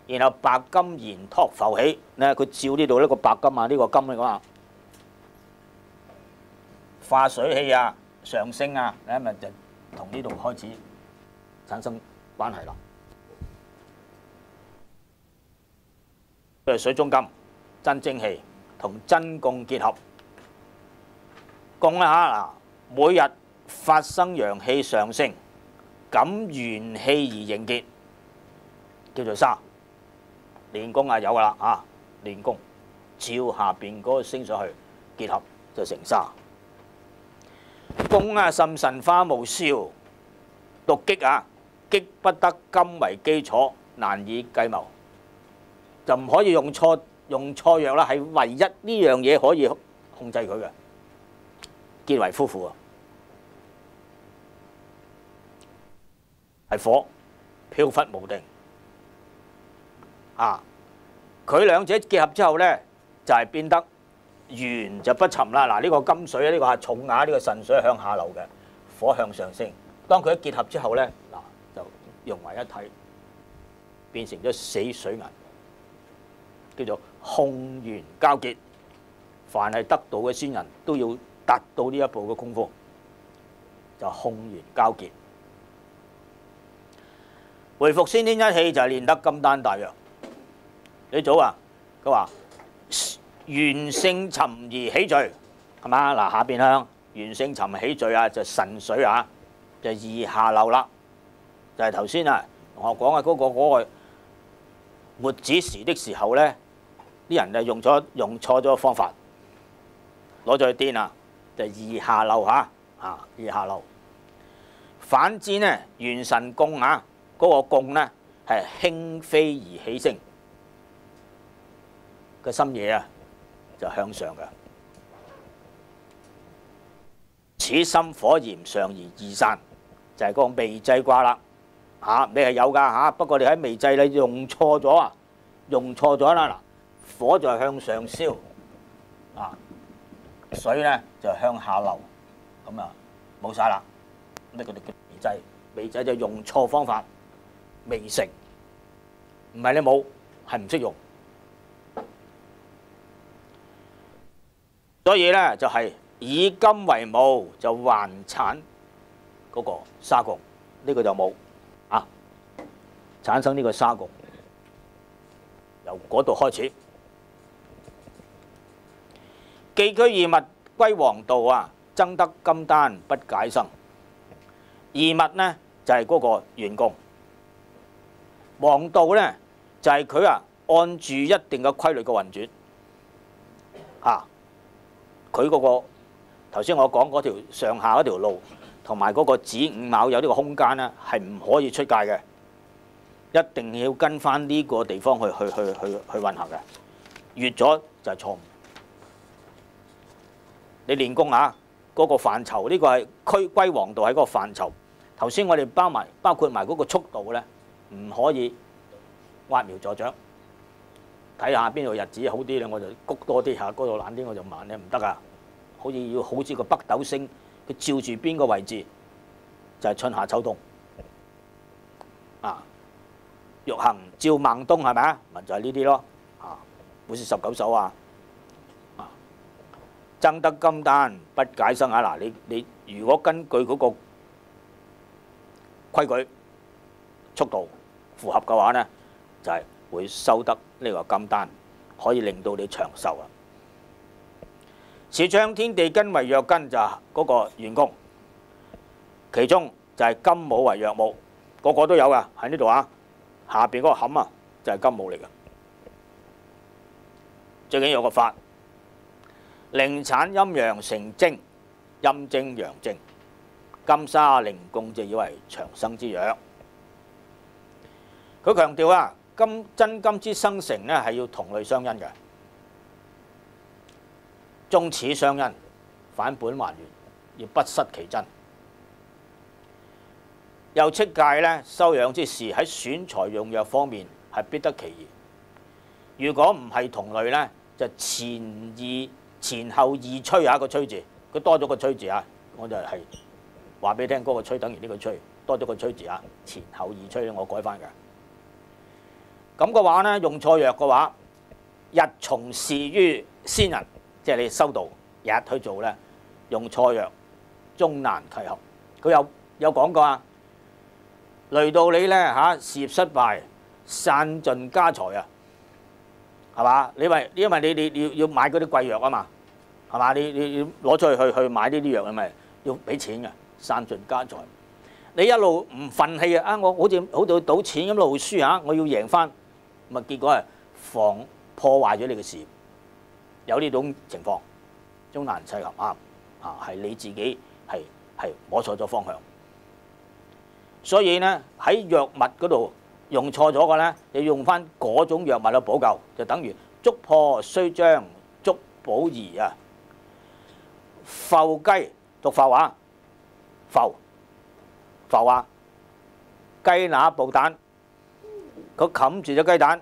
然後白金延托浮起咧，佢照呢度呢個白金啊，呢個金嚟講啊，化水氣啊，上升啊，咧咪就同呢度開始產生關係啦。譬如水中金真精氣同真供結合，供啦嚇嗱，每日發生陽氣上升。感元氣而凝結，叫做沙。練功啊有噶啦嚇，練功照下邊嗰個升上去，結合就成沙。供啊滲神花無少，獨擊啊擊不得金為基礎，難以計謀。就唔可以用錯藥啦，係唯一呢樣嘢可以控制佢嘅，結為夫婦啊。係火，飄忽無定啊！佢兩者結合之後咧，就係變得元就不沉啦。嗱，呢個金水呢個係重瓦，呢個腎水係向下流嘅，火向上升。當佢一結合之後咧，嗱就融為一體，變成咗死水銀，叫做控元交結。凡係得道嘅仙人都要達到呢一步嘅功夫，就控元交結。回復先天一氣就係練得金丹大藥。李祖啊，佢話元性沉而起聚，係嘛？嗱，下邊向元性沉起聚啊，就腎水啊，就易下流啦。就係頭先啊同學講嘅嗰個活子時的時候咧，啲人就用錯咗方法，攞咗去癲啊，就易下流嚇啊，易下流。反之呢，元神供啊。嗰個供咧係輕飛而起升，個心野啊就向上嘅。此心火炎上而易散，就係、是、個未濟卦啦。你係有㗎嚇，不過你喺微製你用錯咗啊，用錯咗啦嗱，火就係向上燒，水咧就向下流，咁啊冇晒啦，呢個就叫微製，微製就用錯方法，未成，唔係你冇，係唔識用。所以咧就係以金為母，就還產嗰個沙局，呢個就冇產生呢個沙局，由嗰度開始。寄居異物歸黃道啊，爭得金丹不解生。異物呢就係嗰個元宮，黃道呢就係佢按住一定嘅規律嘅運轉佢嗰個頭先我講嗰條上下嗰條路，同埋嗰個子午卯有呢個空間呢，係唔可以出界嘅，一定要跟翻呢個地方去運行嘅，越咗就係錯誤。你練功嗰個範疇，呢個係歸黃道喺嗰個範疇。頭先我哋包括埋嗰個速度呢，唔可以揠苗助長。睇下邊度日子好啲咧，我就谷多啲下；嗰度懶啲我就慢咧，唔得啊！好似個北斗星，佢照住邊個位置，就係春夏秋冬玉行照孟冬係咪啊？咪就係呢啲咯本是19首爭得金丹不解生嗱，你如果根據嗰個規矩速度符合嘅話呢，就係會收得呢個金丹，可以令到你長壽啊！是將天地根為弱根，就係嗰個元宮，其中就係金母為弱母，個個都有噶喺呢度下邊嗰個坎就係金母嚟嘅。最緊要有個法，令產陰陽成精，陰精陽精，金沙靈共就以為長生之藥。佢強調真金之生成呢係要同類相因嘅，終始相因，返本還原，要不失其真。又斥戒呢修養之事喺選材用藥方面係必得其宜。如果唔係同類呢，就前後二吹個吹字，佢多咗個吹字我就係話俾你聽，嗰個吹等於呢個吹，多咗個吹字前後二吹我改翻㗎。咁嘅話呢，用錯藥嘅話，日從事於先人，即係你修道日去做呢，用錯藥終難契合。佢有講過累到你呢事業失敗，散盡家財係嘛？因為你要買嗰啲貴藥嘛，係嘛？你要攞出去買呢啲藥咪要俾錢嘅，散盡家財。你一路唔憤氣我好似賭錢咁一路輸我要贏翻，咪結果係破壞咗你嘅事業，有呢種情況，終難契合係你自己係摸錯咗方向。所以呢，喺藥物嗰度用錯咗嘅呢，你用翻嗰種藥物去補救，就等於竹破雖張竹補兒浮雞讀浮雞乸布蛋，佢冚住咗雞蛋，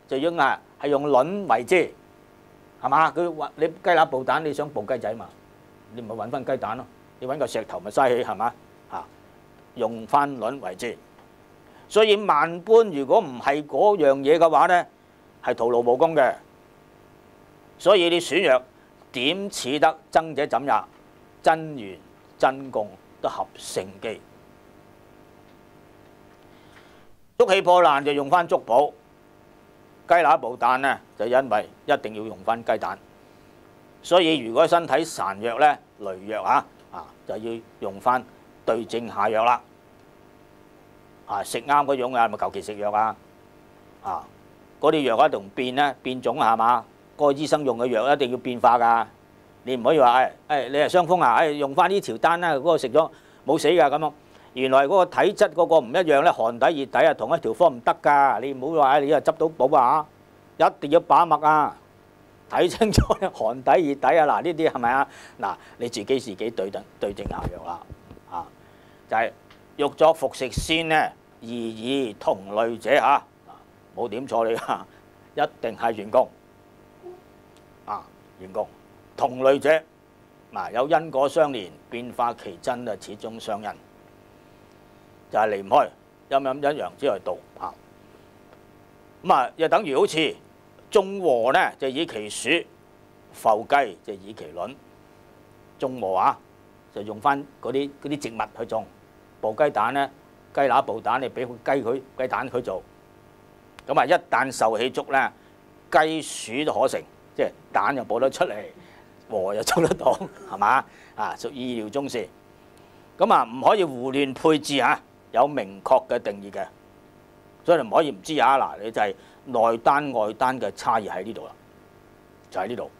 就應係用卵為之，係嘛？你雞乸布蛋，你想布雞仔嘛？你咪揾翻雞蛋咯，你揾個石頭咪嘥氣係嘛？用翻卵為之，所以萬般如果唔係嗰樣嘢嘅話呢，係徒勞無功嘅。所以你選藥點似得爭者怎也？真元真功都合成機。竹氣破爛就用翻竹補，雞乸布蛋呢，就因為一定要用翻雞蛋。所以如果身體孱弱呢，雷藥就要用翻對症下藥啦，食啱嗰種咪求其食藥嗰啲藥一定變咧變種係嘛？嗰個醫生用嘅藥一定要變化㗎，你唔可以話你係傷風用翻呢條丹啦，嗰個食咗冇死㗎咁樣。原來嗰個體質嗰個唔一樣咧，寒底熱底同一條方唔得㗎，你唔好話你又執到寶一定要把脈睇清楚寒底熱底嗱呢啲係咪嗱你自己對症下藥啦就係欲作服食先呢，而以同類者嚇，冇點錯你㗎，一定係員工啊，員工同類者嗱，有因果相連，變化其真啊，始終相因，就係離唔開陰陰一陽之外道嚇。咁啊，又等於好似種禾呢，就以其熟；孵雞就以其卵。種禾啊，就用翻嗰啲植物去種；孵雞蛋呢，雞乸孵蛋，你俾個雞蛋佢做。咁啊，一旦受氣足呢，雞黍都可成，即係蛋又孵得出嚟，禾又種得到，係嘛？啊，屬意料中事。咁啊，唔可以胡亂配置嚇，有明確嘅定義嘅，所以你唔可以唔知啊！嗱，你就係內丹外丹嘅差異喺呢度啦，就喺呢度。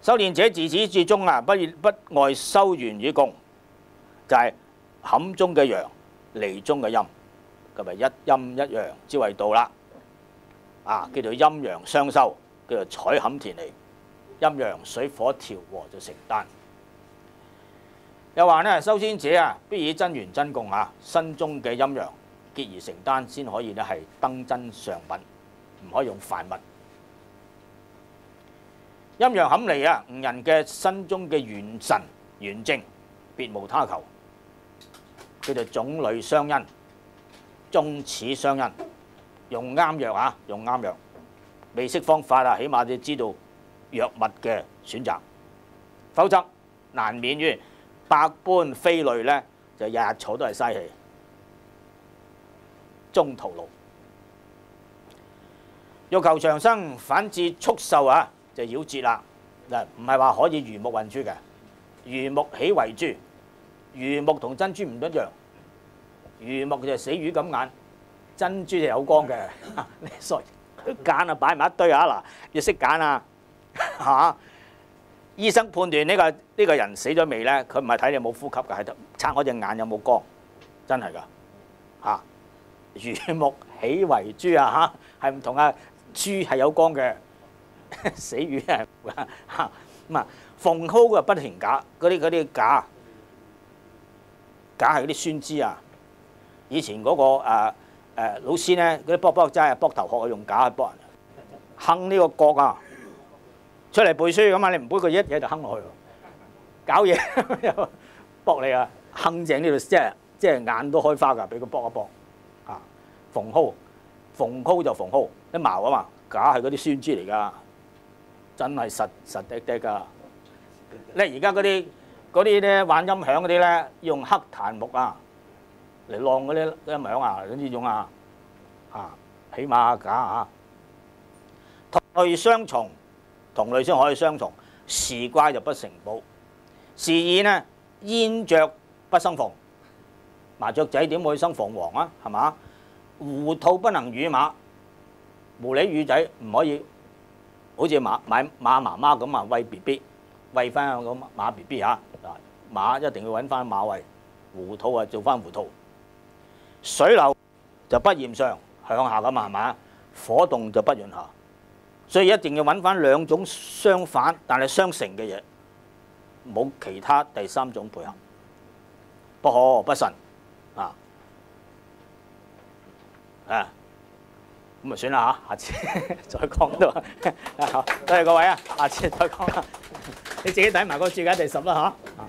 修練者自始至終啊，不外修元與共，就係坎中嘅陽，離中嘅陰，咁咪一陰一陽之謂道啦。啊，叫做陰陽相修，叫做採坎田離，陰陽水火調和就成丹。又話呢，修仙者啊，必以真元真共啊，身中嘅陰陽結而成丹，先可以咧係登真上品，唔可以用凡物。陰陽坎離啊，吾人嘅身中嘅元神元正，別無他求，叫做種類相因，終始相因。用啱藥啊，用啱藥，未識方法啊，起碼你知道藥物嘅選擇，否則難免於百般非類咧，就日日坐都係嘥氣，中徒勞。欲求長生，反致畜獸啊，就夭折啦。嗱，唔係話可以魚目混珠嘅，魚目豈為珠？魚目同珍珠唔一樣，魚目就係死魚咁眼，珍珠就有光嘅。你所以揀啊，擺埋一堆啊，嗱，要識揀啊嚇。醫生判斷呢個人死咗未咧，佢唔係睇你有冇呼吸㗎，係拆開隻眼有冇光，真係㗎嚇。魚目豈為珠啊嚇，係唔同啊，珠係有光嘅。死魚係嚇咁啊！縫蒿啊不停假，嗰啲假係嗰啲酸枝啊。以前嗰個老師咧，嗰啲卜齋啊，卜頭殼用假去卜人，哼呢個角啊出嚟背書咁啊！你唔背佢一嘢就哼落去，搞嘢卜你啊！哼正呢度即係眼都開花㗎，俾佢卜一卜啊！縫蒿就縫蒿啲矛啊嘛，假係嗰啲酸枝嚟㗎。真係實滴滴㗎！咧而家嗰啲咧玩音響嗰啲咧，要用黑檀木啊嚟晾嗰啲音響啊，呢種啊起碼假啊。同類相從，同類先可以相從，時怪就不成寶。是以呢，煙雀不生鳳，麻雀仔點會生鳳凰啊？係嘛？胡兔不能與馬，狐狸與仔唔可以。好似馬媽媽咁啊，餵 B B， 餵翻個馬 B B 嚇，馬一定要揾翻馬餵，胡兔啊做翻胡兔。水流就不厭上，向下咁啊，係嘛？火動就不潤下，所以一定要揾翻兩種相反但係相成嘅嘢，冇其他第三種配合，不可不慎啊！咁啊算啦嚇，下次再講到。好，多謝各位啊，下次再講啦。你自己睇埋個注解第10啦嚇。